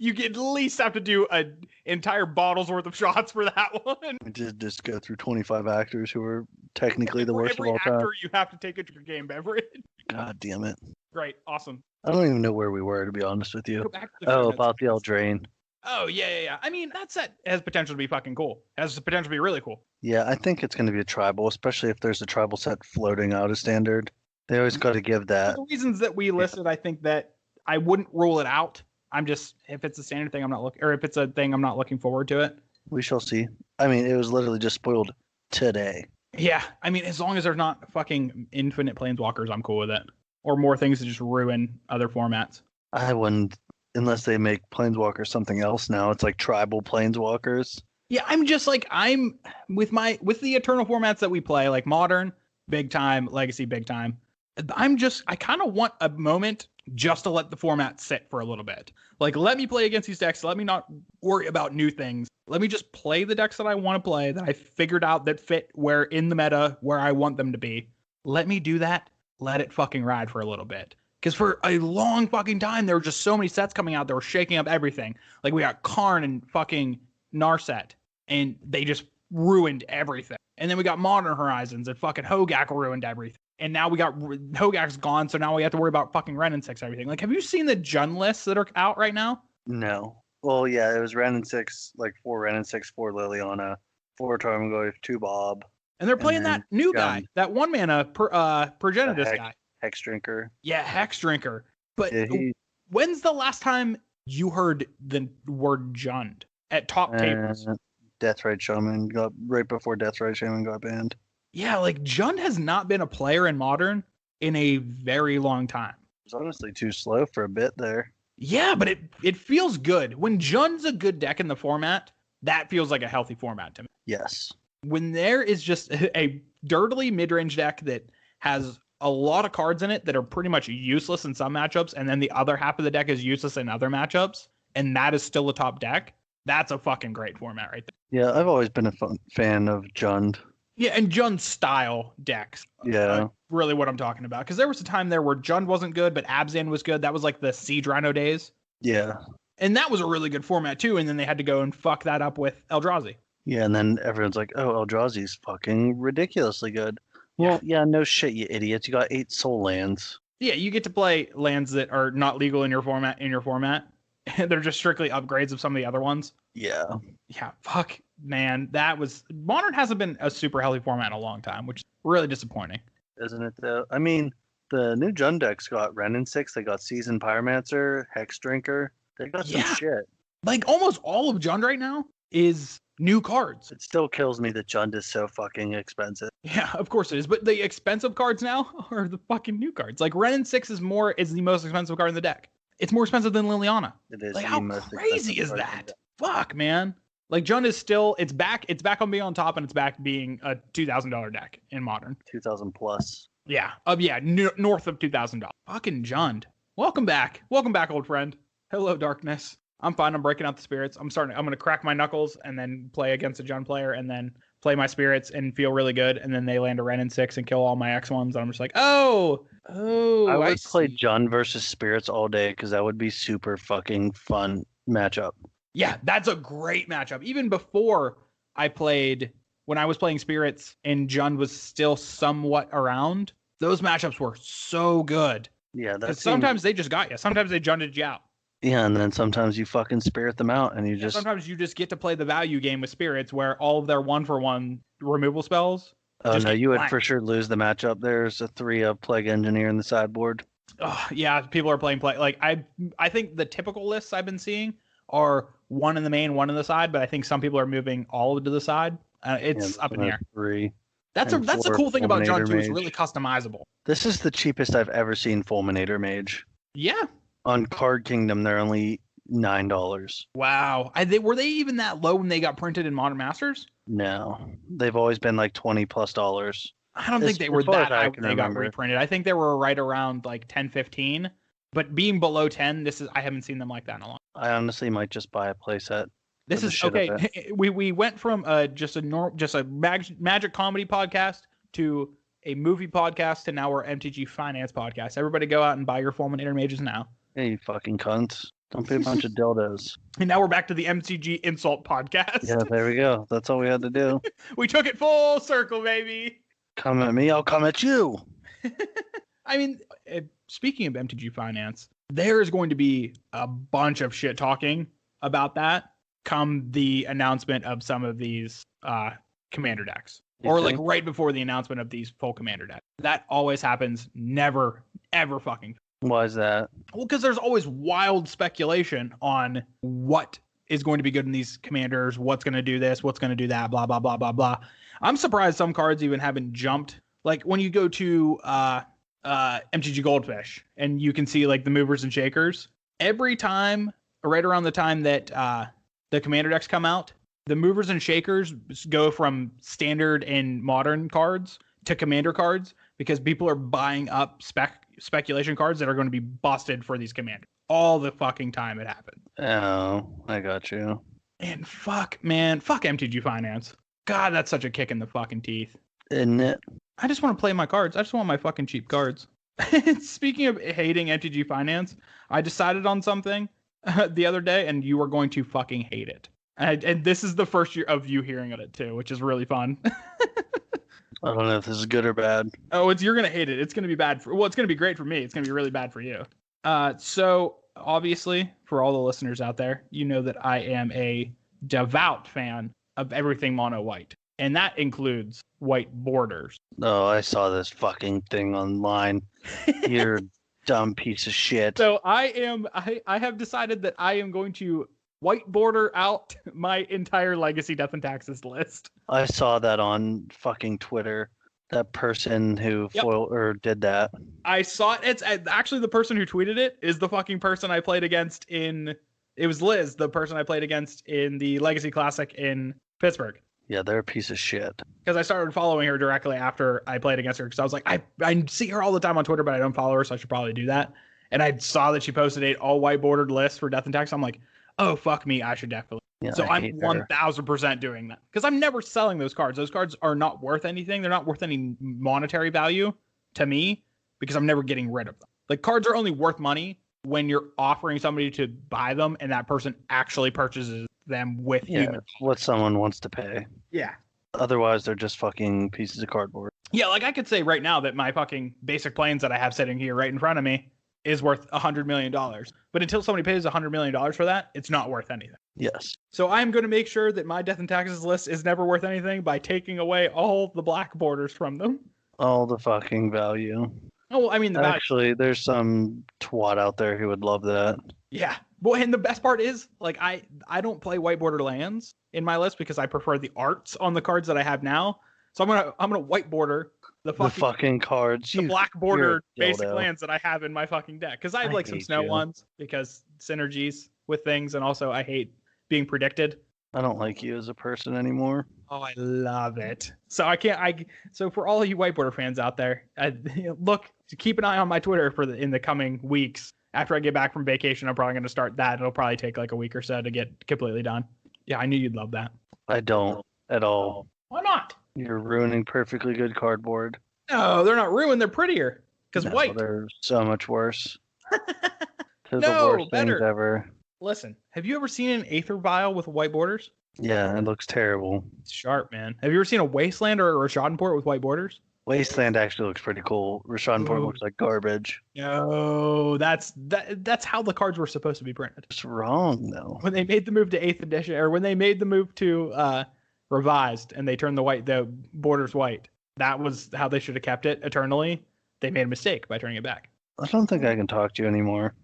you at least have to do an entire bottle's worth of shots for that one. We did just go through 25 actors who are technically the For worst of every all time. actor, you have to take a game beverage. God damn it. Great, awesome. I don't even know where we were, to be honest with Go you. back to the Oh, show notes. about the Eldraine. Oh yeah. I mean, that set has potential to be fucking cool. It has the potential to be really cool. Yeah, I think it's going to be a tribal, especially if there's a tribal set floating out as standard. They always got to give For that. the reasons that we listed, I think that I wouldn't rule it out. I'm just, if it's a standard thing, I'm not looking, or if it's a thing, I'm not looking forward to it. We shall see. I mean, it was literally just spoiled today. Yeah, I mean, as long as there's not fucking infinite planeswalkers, I'm cool with it. Or more things to just ruin other formats. I wouldn't, unless they make planeswalkers something else now. It's like tribal planeswalkers. Yeah, I'm just like, I'm with the eternal formats that we play, like modern, big time, legacy, big time. I kind of want a moment just to let the format sit for a little bit. Like, let me play against these decks. Let me not worry about new things. Let me just play the decks that I want to play, that I figured out that fit where in the meta, where I want them to be. Let me do that. Let it fucking ride for a little bit. Because for a long fucking time, there were just so many sets coming out that were shaking up everything. Like, we got Karn and fucking Narset, and they just ruined everything. And then we got Modern Horizons, and fucking Hogak ruined everything. And now we got Hogak's gone, so now we have to worry about fucking Ren and 6 everything. Like, have you seen the Jun lists that are out right now? No. Well, yeah, it was Ren and 6, like 4 Ren and 6, 4 Liliana, 4 Tarmogoyf, 2 Bob, And they're playing that new guy, Jun. that 1 mana Progenitus guy. Hex Drinker. Yeah, Hex Drinker. But Yeah, when's the last time you heard the word Jund at top tables? Deathrite Shaman got right before Deathrite Shaman got banned. Yeah, like Jund has not been a player in Modern in a very long time. It was honestly too slow for a bit there. Yeah, but it feels good. When Jund's a good deck in the format, that feels like a healthy format to me. Yes. When there is just a dirtily mid-range deck that has a lot of cards in it that are pretty much useless in some matchups, and then the other half of the deck is useless in other matchups, and that is still a top deck, that's a fucking great format right there. Yeah, I've always been a fan of Jund. Yeah, and Jund style decks. Yeah. Really what I'm talking about. Because there was a time there where Jund wasn't good, but Abzan was good. That was like the Siege Rhino days. Yeah. And that was a really good format too. And then they had to go and fuck that up with Eldrazi. Yeah, and then everyone's like, oh, Eldrazi's fucking ridiculously good. Well, yeah, no shit, you idiots. You got 8 soul lands. Yeah, you get to play lands that are not legal in your format. They're just strictly upgrades of some of the other ones. Yeah. Yeah, fuck, man. Modern hasn't been a super healthy format in a long time, which is really disappointing. Isn't it though? I mean, the new Jund decks got Renin 6, they got Seasoned Pyromancer, Hex Drinker. They got some shit. Like almost all of Jund right now is new cards. It still kills me that Jund is so fucking expensive. Yeah, of course it is. But the expensive cards now are the fucking new cards. Like Renin 6 is the most expensive card in the deck. It's more expensive than Liliana. It is. Like how crazy is that? Fuck, man. Like Jund is still it's back on being on top, and it's back being a $2,000 deck in Modern. 2,000 plus. Yeah. North of $2,000. Fucking Jund. Welcome back, old friend. Hello, darkness. I'm fine. I'm breaking out the spirits. I'm gonna crack my knuckles and then play against a Jund player and then play my spirits and feel really good. And then they land a Renin 6 and kill all my X1s. And I'm just like, oh. I would play Jund versus spirits all day because that would be super fucking fun matchup. Yeah, that's a great matchup. Even before when I was playing spirits and Jund was still somewhat around, those matchups were so good. Yeah, sometimes they just got you. Sometimes they Junded you out. Yeah, and then sometimes you fucking spirit them out and sometimes you just get to play the value game with spirits where all of their 1-for-1 removal spells. Oh no, you would for sure lose the matchup. There's a 3-up Plague Engineer in the sideboard. Oh, yeah, people are playing like I think the typical lists I've been seeing are 1 in the main, 1 in the side, but I think some people are moving all to the side. It's up in the air. 3. That's the cool thing about Jund too. It's really customizable. This is the cheapest I've ever seen Fulminator Mage. Yeah. On Card Kingdom, they're only $9. Wow. Were they even that low when they got printed in Modern Masters? No, they've always been like $20+. I don't think they were that high when they got reprinted. I think they were right around like 10, 15. But being below 10, I haven't seen them like that in a long time. I honestly might just buy a playset. This is okay. We went from just a magic comedy podcast to a movie podcast to now we're MTG Finance podcast. Everybody go out and buy your Fulminator Mages now. Yeah, you fucking cunts. Don't be a bunch of dildos. And now we're back to the MTG Insult podcast. Yeah, there we go. That's all we had to do. We took it full circle, baby. Come at me, I'll come at you. I mean, speaking of MTG Finance, there's going to be a bunch of shit talking about that come the announcement of some of these commander decks. Or like right before the announcement of these full commander decks. That always happens. Never, ever fucking. Why is that? Well, because there's always wild speculation on what is going to be good in these commanders, what's going to do this, what's going to do that, blah, blah, blah, blah, blah. I'm surprised some cards even haven't jumped. Like when you go to MTG Goldfish and you can see like the movers and shakers, every time, right around the time that the commander decks come out, the movers and shakers go from standard and modern cards to commander cards because people are buying up speculation cards that are going to be busted for these commanders all the fucking time it happens. Oh, I got you. And fuck MTG Finance. God, that's such a kick in the fucking teeth. Isn't it? I just want to play my cards. I just want my fucking cheap cards. Speaking of hating MTG Finance, I decided on something the other day, and you are going to fucking hate it. And this is the first year of you hearing it too, which is really fun. I don't know if this is good or bad. Oh, you're gonna hate it. It's gonna be bad it's gonna be great for me. It's gonna be really bad for you. So obviously, for all the listeners out there, you know that I am a devout fan of everything mono white, and that includes white borders. Oh, I saw this fucking thing online. You're a dumb piece of shit. So I have decided that I am going to white border out my entire Legacy Death and Taxes list. I saw that on fucking Twitter. That person who did that. I saw it. It's actually the person who tweeted it is the fucking person I played against in It was Liz, the person I played against in the Legacy Classic in Pittsburgh. Yeah, they're a piece of shit. Because I started following her directly after I played against her. Because I was like, I see her all the time on Twitter, but I don't follow her, so I should probably do that. And I saw that she posted a all white bordered list for Death and Tax. I'm like, oh, fuck me. I should definitely. Yeah, so I'm 1000% doing that. Because I'm never selling those cards. Those cards are not worth anything. They're not worth any monetary value to me because I'm never getting rid of them. Like, cards are only worth money when you're offering somebody to buy them and that person actually purchases them with human. What someone wants to pay. Yeah. Otherwise, they're just fucking pieces of cardboard. Yeah, like I could say right now that my fucking basic planes that I have sitting here right in front of me is worth $100 million. But until somebody pays $100 million for that, it's not worth anything. Yes. So I'm going to make sure that my Death and Taxes list is never worth anything by taking away all the black borders from them. All the fucking value. Oh, well, I mean, Actually, there's some twat out there who would love that. Yeah. Well, and the best part is, like, I don't play white border lands in my list because I prefer the arts on the cards that I have now. So I'm gonna white border the fucking cards, the black bordered basic lands that I have in my fucking deck. Because I have like some snow ones because synergies with things, and also I hate being predicted. I don't like you as a person anymore. Oh, I love it. So so for all of you white border fans out there, keep an eye on my Twitter in the coming weeks. After I get back from vacation, I'm probably going to start that. It'll probably take like a week or so to get completely done. Yeah, I knew you'd love that. I don't at all. Why not? You're ruining perfectly good cardboard. No, they're not ruined. They're prettier. Because white. They're so much worse. They're the worst things ever. Listen, have you ever seen an Aether Vial with white borders? Yeah, it looks terrible. It's sharp, man. Have you ever seen a Wasteland or a Rashadenport with white borders? Wasteland actually looks pretty cool. Rashadenport looks like garbage. No, that's how the cards were supposed to be printed. It's wrong, though. When they made the move to 8th edition, or when they made the move to revised, and they turned the borders white, that was how they should have kept it eternally. They made a mistake by turning it back. I don't think I can talk to you anymore.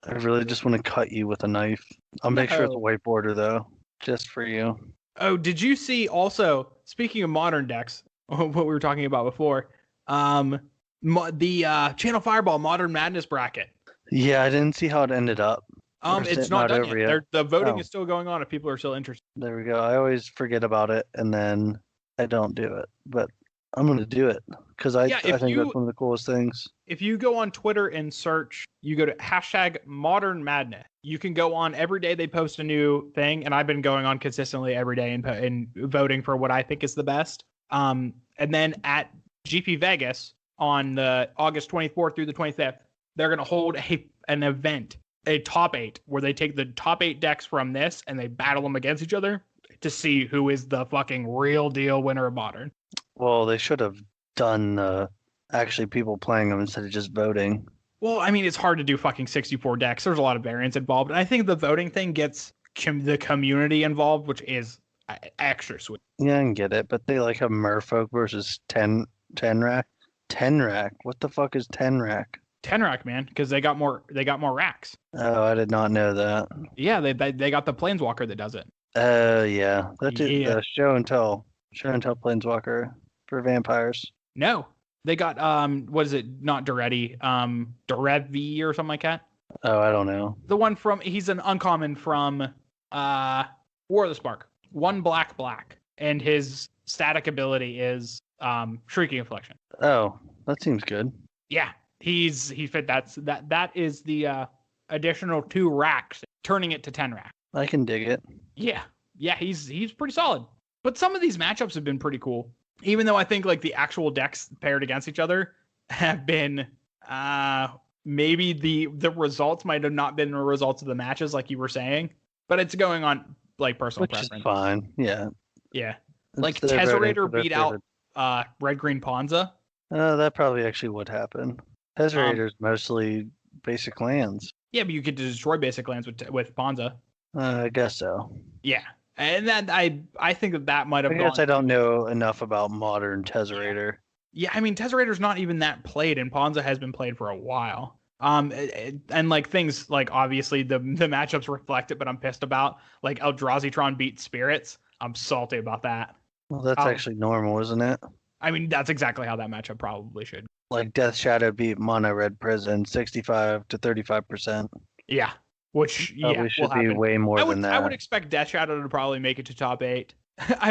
I really just want to cut you with a knife. I'll make sure it's a white border, though, just for you. Oh, did you see also, speaking of modern decks, what we were talking about before, the Channel Fireball Modern Madness bracket? Yeah, I didn't see how it ended up. It's not done yet. The voting is still going on if people are still interested. There we go. I always forget about it, and then I don't do it. But I'm going to do it because I think that's one of the coolest things. If you go on Twitter and search, you go to #Modern Madness. You can go on every day. They post a new thing, and I've been going on consistently every day and voting for what I think is the best. And then at GP Vegas on the August 24th through the 25th, they're going to hold an event, a top 8, where they take the top 8 decks from this and they battle them against each other to see who is the fucking real deal winner of Modern. Well, they should have done actually people playing them instead of just voting. Well, I mean, it's hard to do fucking 64 decks. There's a lot of variance involved. And I think the voting thing gets the community involved, which is extra sweet. Yeah, I can get it. But they like have Merfolk versus 10 rack. 10 rack? What the fuck is 10 rack? 10 rack, man, because they got more racks. Oh, I did not know that. Yeah, they got the Planeswalker that does it. Yeah. That's show and tell Planeswalker for vampires. No. They got what is it? Not Duretti, Durevi or something like that. Oh, I don't know. The one he's an uncommon from War of the Spark. 1 black, and his static ability is Shrieking Affliction. Oh, that seems good. Yeah, he fit that is the additional 2 racks, turning it to 10 racks. I can dig it. Yeah, he's pretty solid. But some of these matchups have been pretty cool. Even though I think like the actual decks paired against each other have been maybe the results might have not been the results of the matches like you were saying, but it's going on like personal preference. Is fine. Yeah. Yeah. Like Tezzerator beat out Red Green Ponza. That probably actually would happen. Tezzerator's mostly basic lands. Yeah, but you could destroy basic lands with Ponza. I guess so. Yeah. And then I think that might have. I guess I don't know enough about modern Tezzerator. Yeah, I mean Tezzerator's not even that played, and Ponza has been played for a while. And like things like obviously the matchups reflect it, but I'm pissed about like Eldrazi beat Spirits. I'm salty about that. Well, that's actually normal, isn't it? I mean that's exactly how that matchup probably should. Like Death Shadow beat Mono Red Prison 65 to 35%. Yeah, which Probably will should be happen. way more than I would that. expect Death Shadow to probably make it to top 8.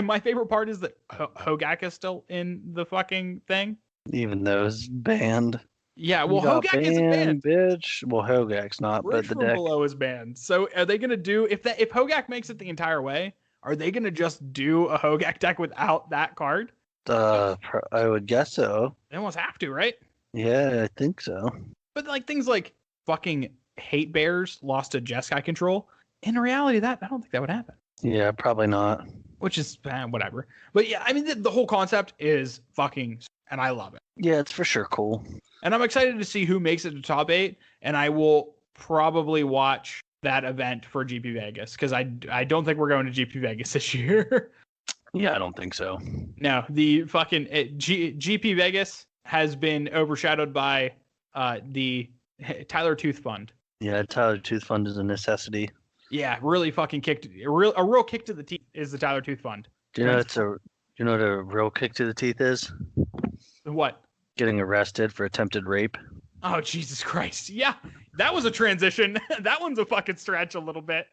My favorite part is that Hogak is still in the fucking thing. Even though it's banned. Yeah, You well, got Hogak isn't banned. banned, bitch. Well, Hogak's not, Bridge but the from deck. Below is banned. So are they gonna do if Hogak makes it the entire way? Are they gonna just do a Hogak deck without that card? I would guess so. They almost have to, right? Yeah, I think so. But like things like fucking Hate Bears lost to Jeskai control. In reality, I don't think that would happen. Yeah, probably not. Which is whatever. But yeah, I mean the whole concept is fucking, and I love it. Yeah, it's for sure cool. And I'm excited to see who makes it to top 8. And I will probably watch that event for GP Vegas because I don't think we're going to GP Vegas this year. Yeah, I don't think so. No, the fucking GP Vegas has been overshadowed by the Tyler Tooth Fund. Yeah, Tyler Tooth Fund is a necessity. Yeah, really fucking a real kick to the teeth is the Tyler Tooth Fund. Do you know what a real kick to the teeth is? What? Getting arrested for attempted rape. Oh, Jesus Christ. Yeah, that was a transition. That one's a fucking stretch a little bit.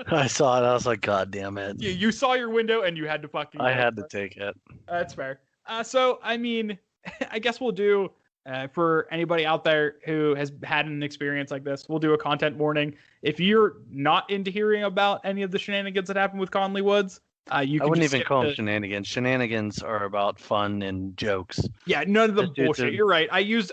I saw it. I was like, God damn it. You saw your window and you had to fucking. I had to take it. That's fair. So, I mean, I guess we'll do, for anybody out there who has had an experience like this, we'll do a content warning. If you're not into hearing about any of the shenanigans that happened with Conley Woods, you can I wouldn't even call them shenanigans. Shenanigans are about fun and jokes. Yeah, none of the bullshit. You're right. I used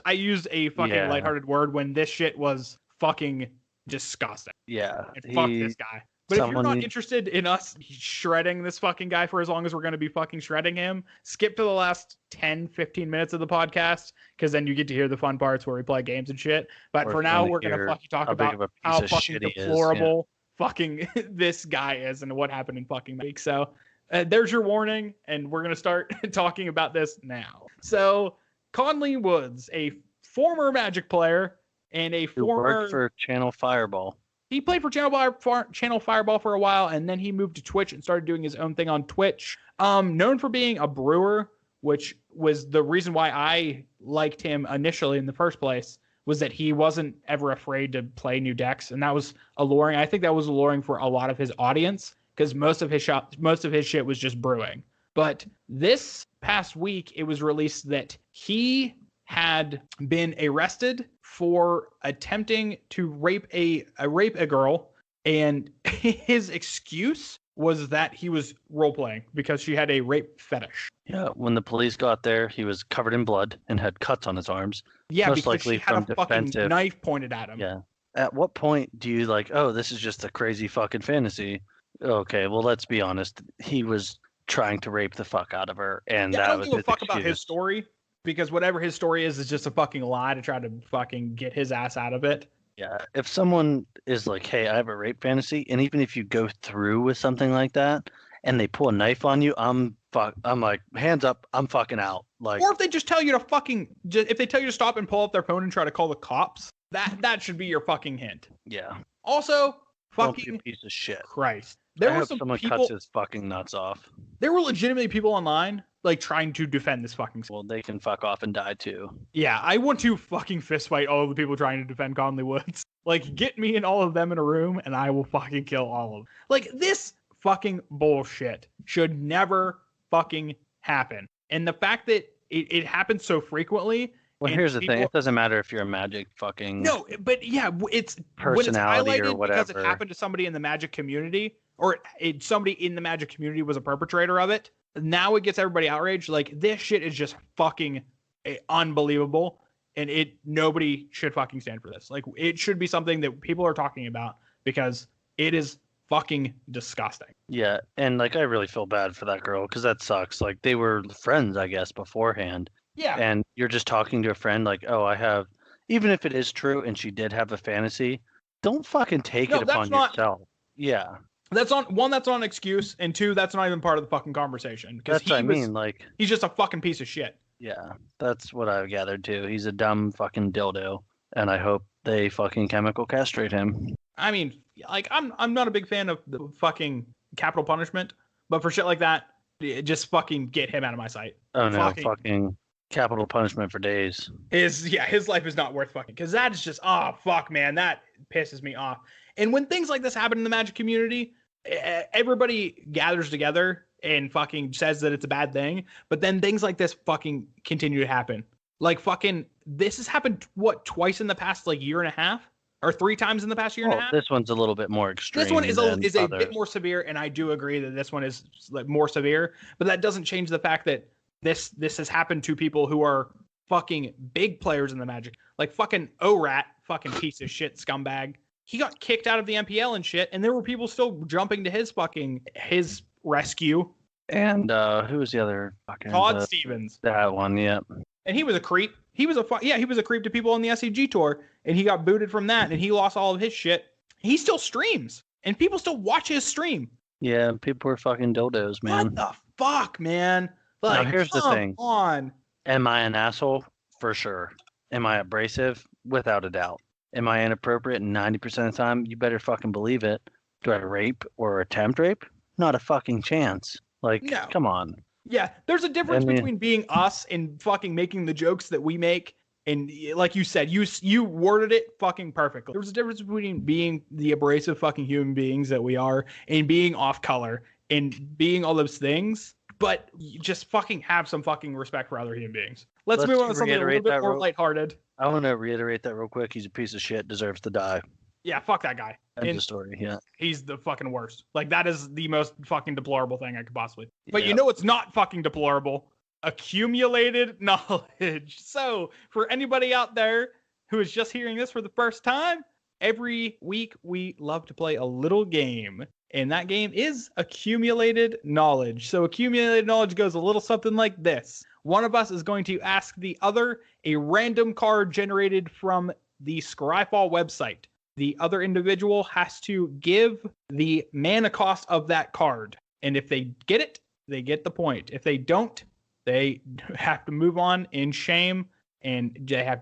a fucking lighthearted word when this shit was fucking disgusting. Yeah. And fuck this guy. But if you're not interested in us shredding this fucking guy for as long as we're going to be fucking shredding him, skip to the last 10, 15 minutes of the podcast, because then you get to hear the fun parts where we play games and shit. But for now, we're going to fucking talk about how fucking deplorable fucking this guy is and what happened in fucking week. So there's your warning, and we're going to start talking about this now. So Conley Woods, a former Magic player and a former... worked for Channel Fireball. He played for Channel Fireball for a while, and then he moved to Twitch and started doing his own thing on Twitch. Known for being a brewer, which was the reason why I liked him initially in the first place, was that he wasn't ever afraid to play new decks, and that was alluring. I think that was alluring for a lot of his audience, because most of his shit was just brewing. But this past week, it was released that he had been arrested for attempting to rape a girl, and his excuse was that he was role playing because she had a rape fetish. Yeah, when the police got there, he was covered in blood and had cuts on his arms. Yeah, most likely she had a fucking knife pointed at him. Yeah. At what point do you like, oh, this is just a crazy fucking fantasy? Okay, well, let's be honest. He was trying to rape the fuck out of her, and that was his excuse. I don't give a fuck about his story, because whatever his story is just a fucking lie to try to fucking get his ass out of it. Yeah, if someone is like, hey, I have a rape fantasy, and even if you go through with something like that, and they pull a knife on you, I'm like, hands up, I'm fucking out. Like, or if they just tell you to if they tell you to stop and pull up their phone and try to call the cops, that should be your fucking hint. Yeah. Also, fucking don't be a piece of shit. Christ. There were some someone cuts his fucking nuts off. There were legitimately people online like trying to defend this fucking. Well, they can fuck off and die too. Yeah, I want to fucking fist fight all of the people trying to defend Conley Woods. Like, get me and all of them in a room, and I will fucking kill all of them. Like, this fucking bullshit should never fucking happen. And the fact that it happens so frequently. Well, here's the thing. It doesn't matter if you're a Magic fucking. No, but yeah, it's personality when it's highlighted or whatever. Because it happened to somebody in the Magic community, or somebody in the Magic community was a perpetrator of it. Now it gets everybody outraged. Like, this shit is just fucking unbelievable, and nobody should fucking stand for this. Like, it should be something that people are talking about because it is fucking disgusting. Yeah, and like I really feel bad for that girl because that sucks. Like, they were friends, I guess, beforehand. Yeah. And you're just talking to a friend like, oh, I have, even if it is true and she did have a fantasy, don't fucking take it upon yourself. Yeah. That's not an excuse, and two, that's not even part of the fucking conversation. That's what I mean. Like, he's just a fucking piece of shit. Yeah, that's what I've gathered too. He's a dumb fucking dildo, and I hope they fucking chemical castrate him. I mean, like, I'm not a big fan of the fucking capital punishment, but for shit like that, just fucking get him out of my sight. Oh no, fucking Capital punishment for days. His life is not worth fucking, because that is just, oh fuck, man, that pisses me off. And when things like this happen in the Magic community, everybody gathers together and fucking says that it's a bad thing, but then things like this fucking continue to happen. Like fucking, this has happened twice in the past like year and a half, or 3 times in the past year and a half. This one's a little bit more extreme. This one is a bit more severe, and I do agree that this one is like more severe. But that doesn't change the fact that this has happened to people who are fucking big players in the Magic, like fucking O-Rat, fucking piece of shit scumbag. He got kicked out of the MPL and shit, and there were people still jumping to his rescue. And who was the other fucking Todd Stevens? That one, yeah. And he was a creep. He was a creep to people on the SCG tour, and he got booted from that, and he lost all of his shit. He still streams, and people still watch his stream. Yeah, people are fucking dildos, man. What the fuck, man? Like, now here's the thing. Come on. Am I an asshole? For sure. Am I abrasive? Without a doubt. Am I inappropriate 90% of the time? You better fucking believe it. Do I rape or attempt rape? Not a fucking chance. Like, no. Come on. Yeah, there's a difference between being us and fucking making the jokes that we make. And like you said, you worded it fucking perfectly. There's a difference between being the abrasive fucking human beings that we are and being off color and being all those things. But you just fucking have some fucking respect for other human beings. Let's move on to something a little bit more lighthearted. I want to reiterate that real quick. He's a piece of shit, deserves to die. Yeah, fuck that guy. End of story, yeah. He's the fucking worst. Like, that is the most fucking deplorable thing I could possibly. But you know what's not fucking deplorable? Accumulated knowledge. So, for anybody out there who is just hearing this for the first time, every week we love to play a little game. And that game is accumulated knowledge. So accumulated knowledge goes a little something like this. One of us is going to ask the other a random card generated from the Scryfall website. The other individual has to give the mana cost of that card. And if they get it, they get the point. If they don't, they have to move on in shame, and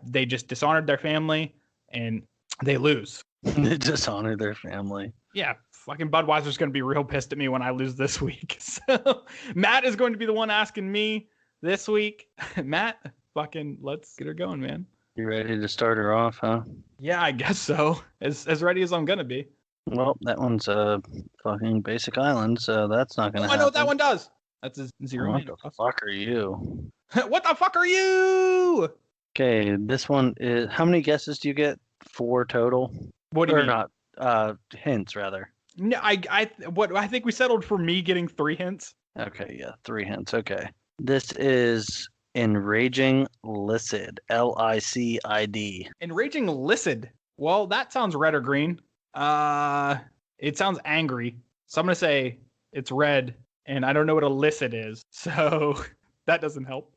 they just dishonored their family, and they lose. They dishonored their family. Yeah, fucking Budweiser's going to be real pissed at me when I lose this week. So Matt is going to be the one asking me this week. Matt, fucking let's get her going, man. You ready to start her off, huh? Yeah, I guess so. As ready as I'm going to be. Well, that one's a fucking basic island, so that's not going to happen. I know what that one does. That's a 0. What the fuck are you? What the fuck are you? Okay, this one is... How many guesses do you get? 4 total? What do you mean? Or not? Hints, rather. No, I think we settled for me getting 3 hints. Okay, yeah, 3 hints. Okay. This is Enraging Licid. Licid. Enraging Licid. Well, that sounds red or green. It sounds angry. So I'm going to say it's red, and I don't know what a licid is. So that doesn't help.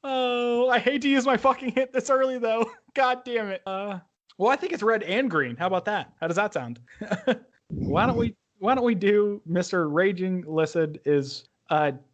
Oh, I hate to use my fucking hint this early, though. God damn it. Well, I think it's red and green. How about that? How does that sound? Why don't we do Mr. Raging Licid is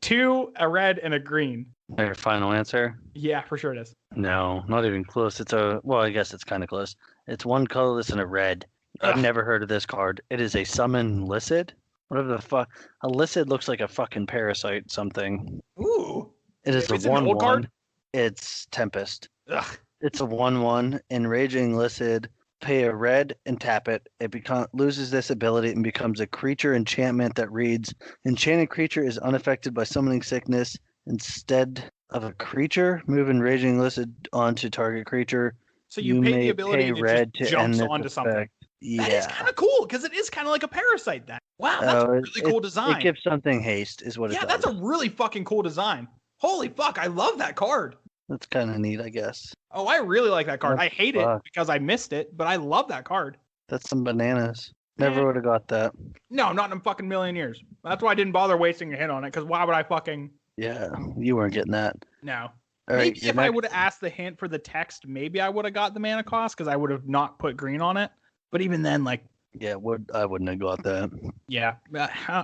2, a red, and a green. Your final answer? Yeah, for sure it is. No, not even close. Well, I guess it's kind of close. It's 1 colorless and a red. I've never heard of this card. It is a summon Licid. Whatever the fuck. A Licid looks like a fucking parasite something. Ooh. It is a 1/1. It's Tempest. Ugh. It's a 1/1. Enraging Licid. Pay a red and tap it. It loses this ability and becomes a creature enchantment that reads, enchanted creature is unaffected by summoning sickness. Instead of a creature, move Enraging Licid onto target creature. So you pay the ability and it just jumps onto something. Yeah. That is kind of cool, because it is kind of like a parasite then. Wow, that's a really cool design. It gives something haste, is what it does. Yeah, that's a really fucking cool design. Holy fuck, I love that card. That's kind of neat, I guess. Oh, I really like that card. I hate it because I missed it, but I love that card. That's some bananas. Never would have got that. No, not in a fucking million years. That's why I didn't bother wasting a hint on it, because why would I fucking... Yeah, you weren't getting that. No. All maybe if I would have asked the hint for the text, maybe I would have got the mana cost, because I would have not put green on it. But even then, like... Yeah, I wouldn't have got that. Yeah.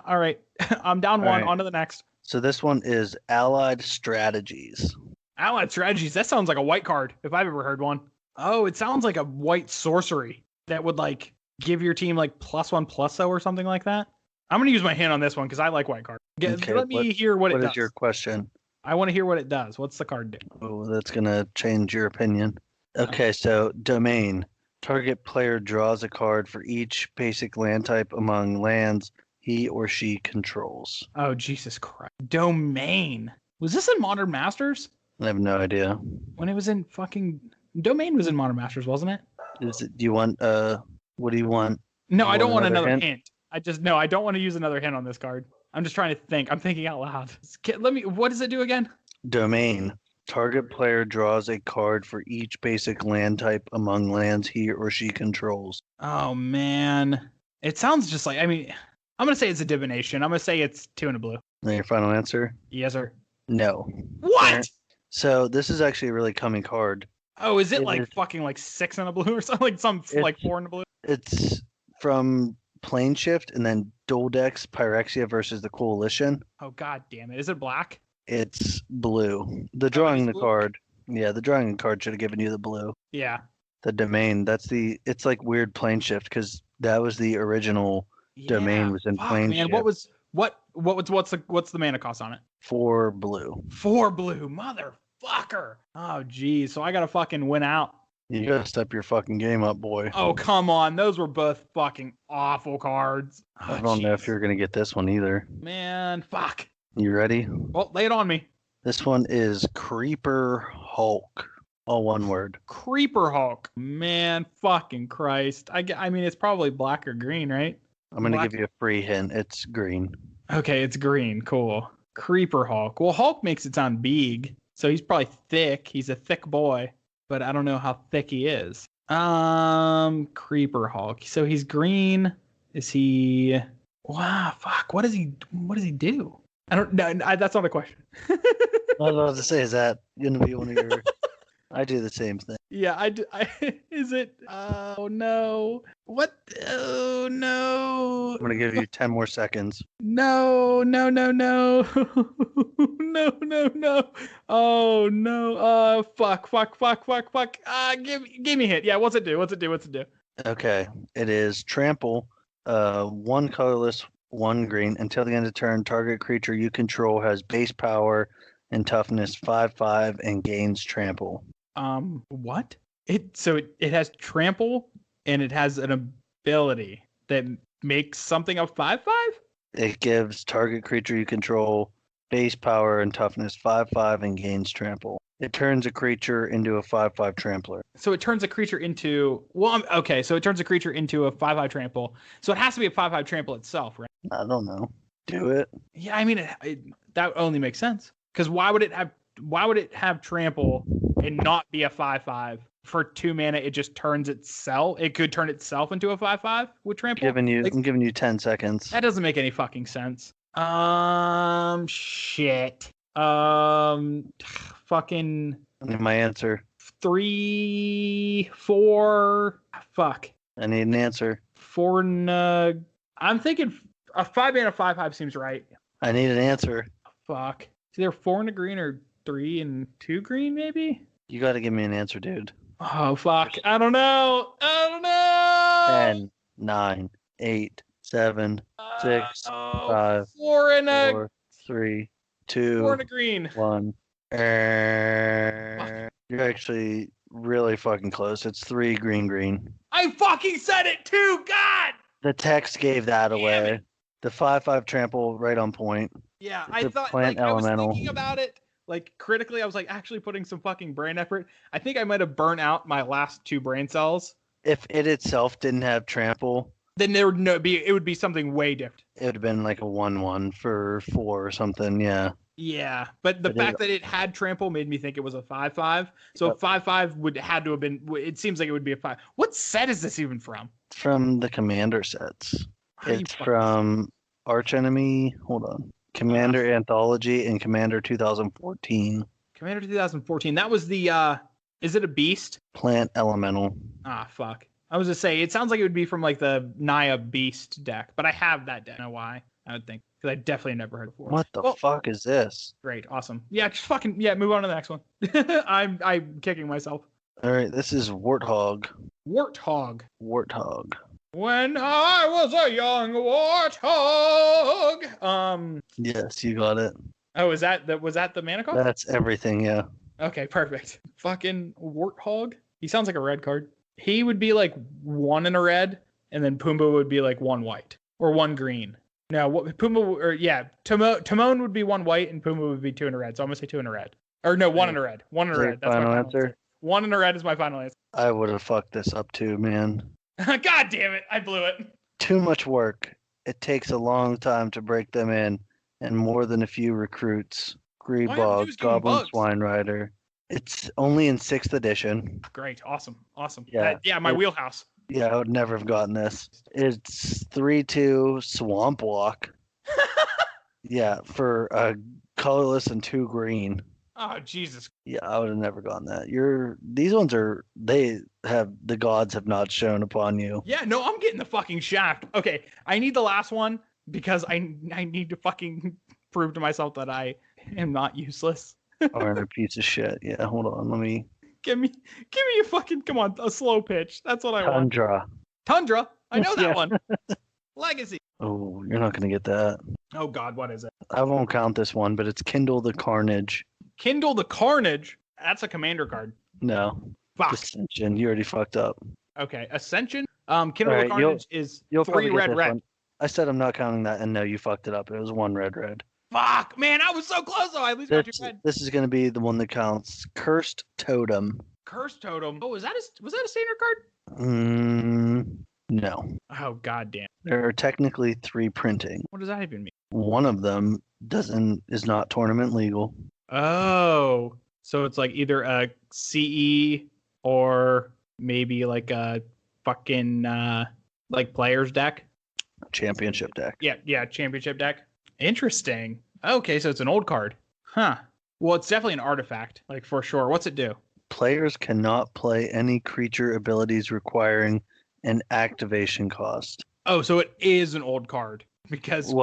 All right. I'm down 1. Right. On to the next. So this one is Allied Strategies. Allied Strategies. That sounds like a white card, if I've ever heard one. Oh, it sounds like a white sorcery that would, like, give your team, like, +1/+0 or something like that. I'm going to use my hint on this one, because I like white cards. Okay, let me hear what it does. What is your question? I want to hear what it does. What's the card do? Oh, that's gonna change your opinion. Okay, so domain. Target player draws a card for each basic land type among lands he or she controls. Oh, Jesus Christ. Domain. Was this in Modern Masters? I have no idea. When it was in fucking... Domain was in Modern Masters, wasn't it? Do you want, what do you want? No, You I don't want another another hint. No, I don't want to use another hint on this card. I'm just trying to think. I'm thinking out loud. What does it do again? Domain. Target player draws a card for each basic land type among lands he or she controls. Oh, man. It sounds just like, I'm going to say it's a divination. I'm going to say it's 2 and a blue. And your final answer? Yes, sir. No. What? So this is actually a really common card. Oh, is it fucking like 6 and a blue or something? Like 4 and a blue? It's from Plane Shift and then Dual Decks Pyrexia versus the Coalition. Oh, god damn it. Is it black? It's blue. The drawing the card. Yeah, the drawing card should have given you the blue. Yeah. The domain. It's like weird Plane Shift because that was the original domain was in Plane Shift. What's the mana cost on it? 4 blue. 4 blue, motherfucker. Oh geez, so I gotta fucking win out. You gotta step your fucking game up, boy. Oh come on, those were both fucking awful cards. Oh, I don't know if you're gonna get this one either. Man, fuck. You ready? Well, lay it on me. This one is Creeper Hulk. All one word. Creeper Hulk. Man, fucking Christ. I mean, it's probably black or green, right? I'm gonna give you a free hint. It's green. Okay, it's green. Cool. Creeper Hulk. Well, Hulk makes it sound big, so he's probably thick. He's a thick boy, but I don't know how thick he is. Creeper Hulk. So he's green. Is he? Wow, fuck. What does he do? I don't know. That's not a question. I was about to say, is that gonna be one of your? I do the same thing. Yeah, I do. Is it? Oh no! What? Oh no! I'm gonna give you 10 more seconds. No! No! No! No! No! No! No! Oh no! Fuck! Fuck! Fuck! Fuck! Fuck! Give me a hint. Yeah, what's it do? What's it do? What's it do? Okay, it is trample. 1 colorless, 1 green. Until the end of turn, target creature you control has base power and toughness 5/5 and gains trample. What? It has trample and it has an ability that makes something a 5/5? It gives target creature you control base power and toughness 5/5 and gains trample. It turns a creature into a 5/5 trampler. So it turns a creature into so it turns a creature into a 5/5 trample. So it has to be a 5/5 trample itself, right? I don't know. Do it. Yeah, I mean that only makes sense. Because why would it have trample and not be a 5/5? For 2 mana, it just turns itself. It could turn itself into a 5/5 with trample. I'm giving you 10 seconds. That doesn't make any fucking sense. Shit. Fucking. My answer. 3, 4. Fuck. I need an answer. 4. I'm thinking a 5 mana 5/5 seems right. I need an answer. Fuck. It's either 4 and a green or 3 and 2 green, maybe? You got to give me an answer, dude. Oh, fuck. I don't know. 10, 9, 8, 7, 6, 5, 4 and 4, 3, 2, 4 and a green. 1. You're actually really fucking close. It's 3 green. I fucking said it too. God. The text gave that away. The 5/5 trample right on point. Yeah, I thought plant elemental. I was thinking about it like critically. I was like actually putting some fucking brain effort. I think I might have burnt out my last 2 brain cells. If it itself didn't have trample, then it would be something way different. It would have been like a 1/1 for 4 or something. Yeah. Yeah, but the fact that it had trample made me think it was a 5/5. So 5/5 had to have been. It seems like it would be a 5. What set is this even from? From the Commander sets. It's from Archenemy. Hold on. Commander Anthology and Commander 2014. Commander 2014. That was the. Is it a beast? Plant elemental. Ah, fuck. I was gonna say it sounds like it would be from like the Naya Beast deck, but I have that deck. I don't know why? I would think because I definitely never heard it before. What the fuck is this? Great, awesome. Yeah, just fucking move on to the next one. I'm kicking myself. All right, this is Warthog. Warthog. When I was a young warthog. Yes, you got it. Oh, was that the mana cost? That's everything, yeah. Okay, perfect. Fucking Warthog. He sounds like a red card. He would be like 1 in a red, and then Pumbaa would be like 1 white or 1 green. No, what Pumbaa or yeah, Timon would be 1 white and Pumbaa would be 2 in a red. So I'm gonna say 2 in a red. Or no, 1 in a red. 1 in a red. That's my final answer. 1 in a red is my final answer. I would have fucked this up too, man. God damn it! I blew it. Too much work. It takes a long time to break them in, and more than a few recruits. Greebog, Goblin Swine Rider. It's only in 6th edition. Great, awesome. Yeah, my wheelhouse. Yeah, I would never have gotten this. It's 3/2 Swamp Walk. Yeah, for a colorless and 2 green. Oh Jesus. Yeah, I would have never gotten that. These ones are the gods have not shown upon you. Yeah, no, I'm getting the fucking shaft. Okay, I need the last one because I need to fucking prove to myself that I am not useless. Or a piece of shit. Yeah, hold on, let me give me a fucking come on, a slow pitch. That's what I want. Tundra. I know that one. Legacy. Oh, you're not gonna get that. Oh God, what is it? I won't count this one, but it's Kindle the Carnage. Kindle the Carnage. That's a commander card. No. Fuck. Ascension. You already fucked up. Okay, Ascension. Kindle the Carnage is 3 red. One. I said I'm not counting that, and no, you fucked it up. It was 1 red. Fuck, man, I was so close. Though I at least got 2 red. This is gonna be the one that counts. Cursed Totem. Cursed Totem. Oh, was that a standard card? No. Oh God damn. There are technically 3 printing. What does that even mean? One of them is not tournament legal. Oh, so it's like either a CE or maybe like a fucking like player's deck. Championship deck. Yeah, championship deck. Interesting. Okay, so it's an old card. Huh. Well, it's definitely an artifact, like for sure. What's it do? Players cannot play any creature abilities requiring an activation cost. Oh, so it is an old card because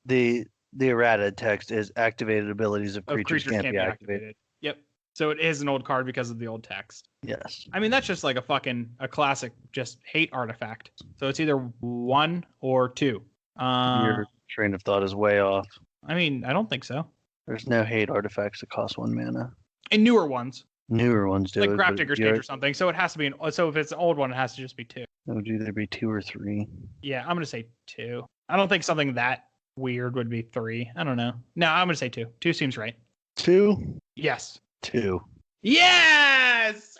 the errata text is activated abilities of creatures can't be activated. Yep. So it is an old card because of the old text. Yes. I mean, that's just like a classic just hate artifact. So it's either 1 or 2. Your train of thought is way off. I mean, I don't think so. There's no hate artifacts that cost 1 mana. And newer ones. Newer ones do. Like Grafdigger's Cage or something. So it has to be so if it's an old one, it has to just be 2. It would either be 2 or 3. Yeah, I'm gonna say 2. I don't think something that weird would be 3. I don't know. No, I'm gonna say 2. 2 seems right. 2? Yes. 2. Yes!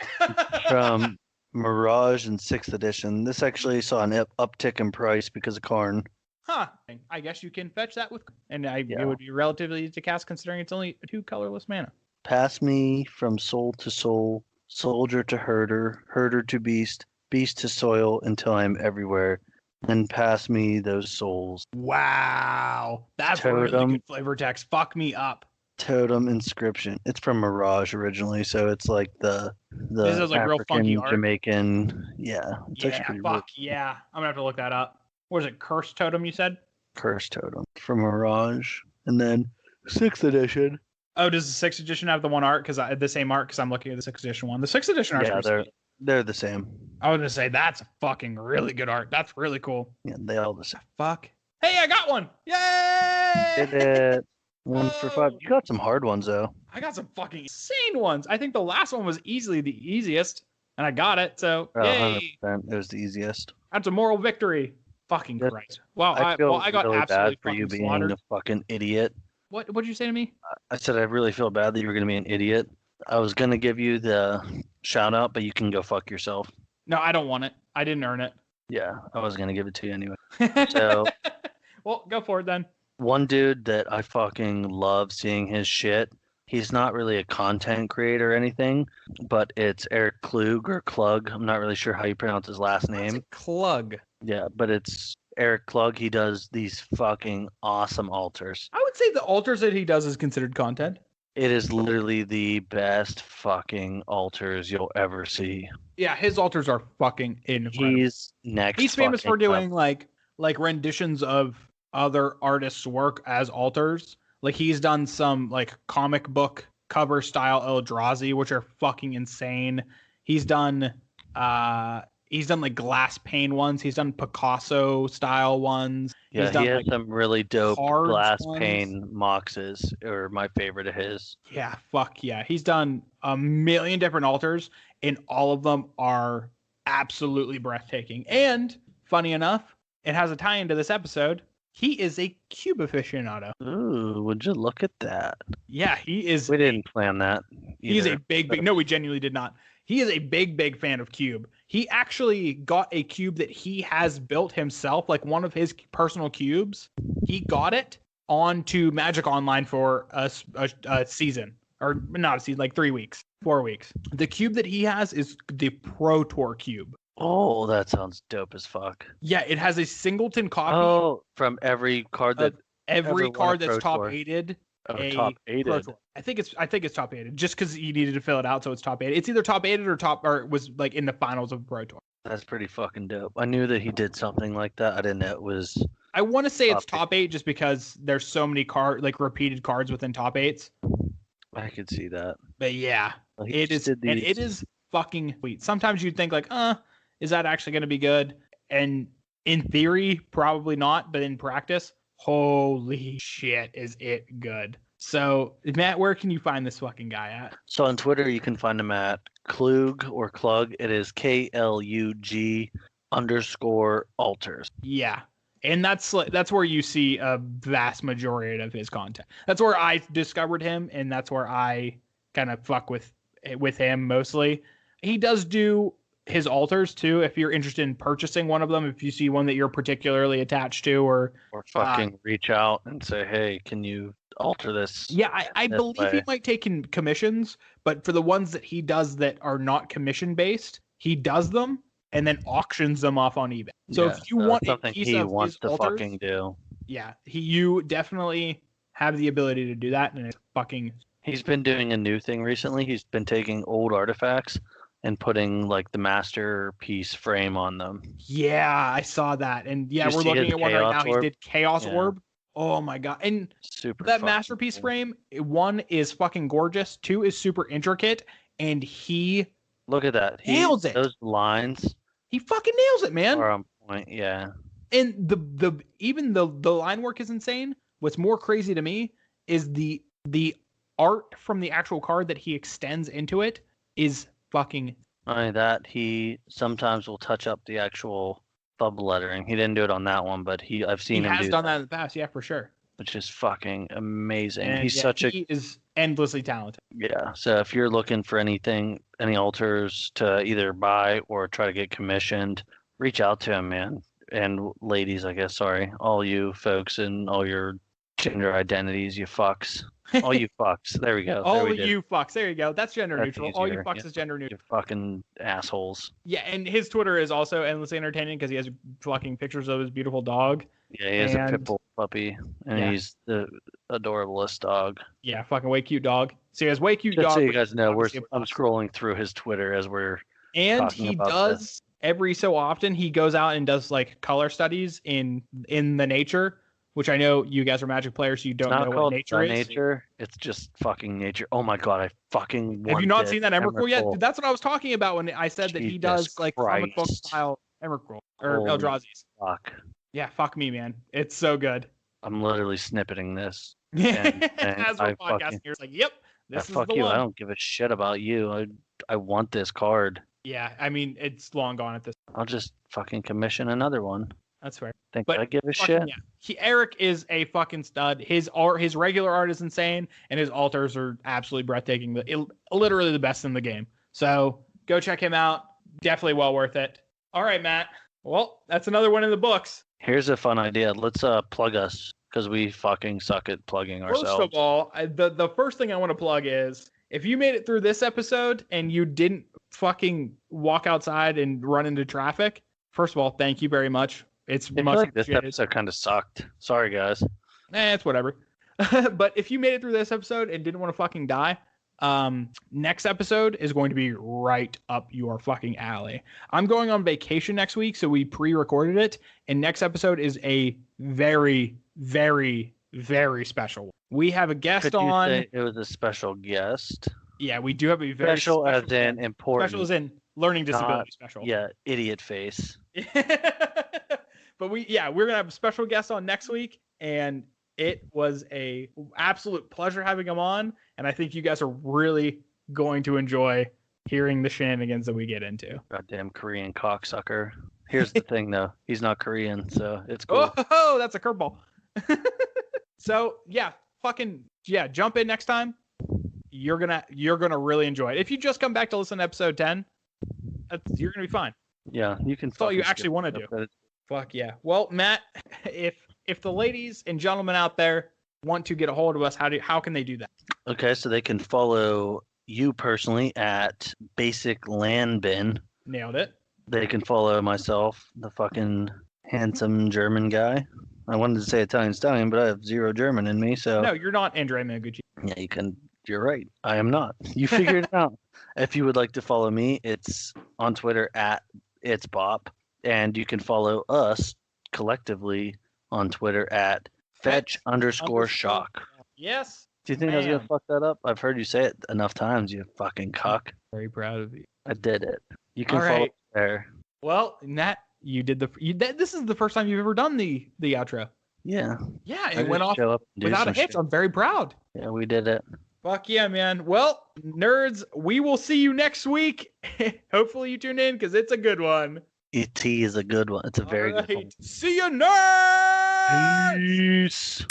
From Mirage in 6th edition. This actually saw an uptick in price because of Karn. Huh. I guess you can fetch that with... And it would be relatively easy to cast considering it's only 2 colorless mana. Pass me from soul to soul, soldier to herder, herder to beast, beast to soil until I'm everywhere. Then pass me those souls. Wow. That's a really good flavor text. Fuck me up. Totem inscription. It's from Mirage originally, so it's like the this is like African, real funky art. Jamaican. Yeah. It's yeah, fuck yeah. I'm gonna have to look that up. What is it? Cursed Totem, you said? Cursed Totem from Mirage. And then 6th edition. Oh, does the 6th edition have the one art? Because the same art? Because I'm looking at the 6th edition one. The 6th edition art. Yeah, they're the same. I was gonna say that's fucking really good art. That's really cool. Yeah, they all the same. Fuck. Hey, I got one! Yay! Did it. 1 for 5. You got some hard ones though. I got some fucking insane ones. I think the last one was easily the easiest, and I got it. So yay! 100%. It was the easiest. That's a moral victory. Fucking Christ. Well, I got really absolutely bad for you being slaughtered. a fucking idiot. What did you say to me? I said I really feel bad that you were going to be an idiot. I was going to give you the shout out, but you can go fuck yourself. No, I don't want it. I didn't earn it. Yeah, I was going to give it to you anyway. So, well, go for it then. One dude that I fucking love seeing his shit. He's not really a content creator or anything, but it's Eric Klug or Klug. I'm not really sure how you pronounce his last name. Klug. Yeah, but it's Eric Klug. He does these fucking awesome altars. I would say the altars that he does is considered content. It is literally the best fucking altars you'll ever see. Yeah, his altars are fucking incredible. He's next. He's famous for doing like renditions of other artists' work as altars. Like he's done some like comic book cover style Eldrazi, which are fucking insane. He's done He's done like glass pane ones. He's done Picasso style ones. Yeah, He's done he has like some really dope cards glass ones. pane moxes, or my favorite of his. Yeah, fuck yeah. He's done a million different altars, and all of them are absolutely breathtaking. And funny enough, it has a tie into this episode. He is a cube aficionado. Ooh, would you look at that? Yeah, he is. We didn't plan that. He is a either. big. No, we genuinely did not. He is a big fan of cube. He actually got a cube that he has built himself, like one of his personal cubes. He got it onto Magic Online for a season, or not a season, like 3 weeks, 4 weeks. The cube that he has is the Pro Tour cube. Oh, that sounds dope as fuck. Yeah, it has a singleton copy. Oh, from every card that every card that's Pro top Tour. aided. Top aided. I think it's top aided, just because he needed to fill it out, so it's top aided. It's either top aided or it was like in the finals of Pro Tour. That's pretty fucking dope. I knew that he did something like that. I didn't know it was. I want to say it's top 8 just because there's so many repeated cards within top 8s. I could see that. But yeah, it is, and it is fucking sweet. Sometimes you'd think like, is that actually going to be good? And in theory, probably not, but in practice, holy shit, is it good. So, Matt, where can you find this fucking guy at? So on Twitter, you can find him at Klug or Klug. It is KLUG_altars. Yeah. And that's where you see a vast majority of his content. That's where I discovered him, and that's where I kind of fuck with him mostly. He does do his altars too, if you're interested in purchasing one of them, if you see one that you're particularly attached to, or fucking reach out and say, hey, can you alter this? Yeah, I believe he might take in commissions, but for the ones that he does that are not commission based, he does them and then auctions them off on eBay. So if you want something he wants to altars, fucking do, yeah, you definitely have the ability to do that, and it's fucking. He's been doing a new thing recently. He's been taking old artifacts and putting like the masterpiece frame on them. Yeah, I saw that, and yeah, we're looking at one right now. He did Chaos Orb. Oh my god! And that masterpiece frame, 1 is fucking gorgeous. 2 is super intricate, and he look at that. He nails it. Those lines. He fucking nails it, man. Are on point, yeah. And even the line work is insane. What's more crazy to me is the art from the actual card that he extends into it is fucking. That he sometimes will touch up the actual bubble lettering. He didn't do it on that one, but I've seen him do that. He has done that in the past, yeah, for sure. Which is fucking amazing. And he is endlessly talented. Yeah. So if you're looking for any altars to either buy or try to get commissioned, reach out to him, man. And ladies, I guess, sorry, all you folks and all your gender identities, you fucks. All you fucks. There we go. You fucks. There you go. That's gender neutral. All you fucks is gender neutral. You fucking assholes. Yeah, and his Twitter is also endlessly entertaining because he has fucking pictures of his beautiful dog. Yeah, he has a pit bull puppy, and he's the adorablest dog. Yeah, fucking way cute dog. So he has way cute dog. Just so you guys know, I'm scrolling through his Twitter as we're and he does this. Every so often he goes out and does like color studies in the nature. Which I know you guys are Magic players, so you don't know what nature is. Nature, it's just fucking nature. Oh my god, I fucking want. Have you not seen that Emrakul yet? Dude, that's what I was talking about when I said that he does like comic book style Emrakul or Eldrazi's. Fuck. Yeah, fuck me, man. It's so good. I'm literally snippeting this. And as we're podcasting, you're like, yep, this is fuck the you. one. I don't give a shit about you. I want this card. Yeah, I mean, it's long gone at this point. I'll just fucking commission another one. That's fair. I give a shit. Yeah. Eric is a fucking stud. His regular art is insane, and his altars are absolutely breathtaking. Literally the best in the game. So go check him out. Definitely well worth it. All right, Matt. Well, that's another one in the books. Here's a fun idea. Let's plug us because we fucking suck at plugging ourselves. First of all, the first thing I want to plug is if you made it through this episode and you didn't fucking walk outside and run into traffic, first of all, thank you very much. It's much like this episode kind of sucked. Sorry, guys. It's whatever. But if you made it through this episode and didn't want to fucking die, next episode is going to be right up your fucking alley. I'm going on vacation next week, so we pre-recorded it, and next episode is a very, very, very special one. We have a guest on. Could you say it was a special guest? Yeah, we do have a very special as in important. Special as in learning disability special. Yeah, idiot face. But we're gonna have a special guest on next week, and it was a absolute pleasure having him on. And I think you guys are really going to enjoy hearing the shenanigans that we get into. Goddamn Korean cocksucker. Here's the thing, though. He's not Korean, so it's cool. Oh, that's a curveball. So jump in next time. You're gonna really enjoy it. If you just come back to listen to episode 10, you're gonna be fine. Yeah, you can. That's all you actually want to do. Fuck yeah. Well, Matt, if the ladies and gentlemen out there want to get a hold of us, how can they do that? Okay, so they can follow you personally at Basic Land Bin. Nailed it. They can follow myself, the fucking handsome German guy. I wanted to say Italian stallion, but I have zero German in me, so. No, you're not Andre Mangucci. Yeah, you can. You're right. I am not. You figured it out. If you would like to follow me, it's on Twitter at It's Bop. And you can follow us collectively on Twitter at fetch_shock. Yes. Do you think I was going to fuck that up? I've heard you say it enough times, you fucking cuck. Very proud of you. I did it. You can follow there. Well, Nat, this is the first time you've ever done the outro. Yeah. Yeah, it went off without a hitch. I'm very proud. Yeah, we did it. Fuck yeah, man. Well, nerds, we will see you next week. Hopefully you tune in because it's a good one. ET is a good one. It's a very good one. See you, nerds! Peace.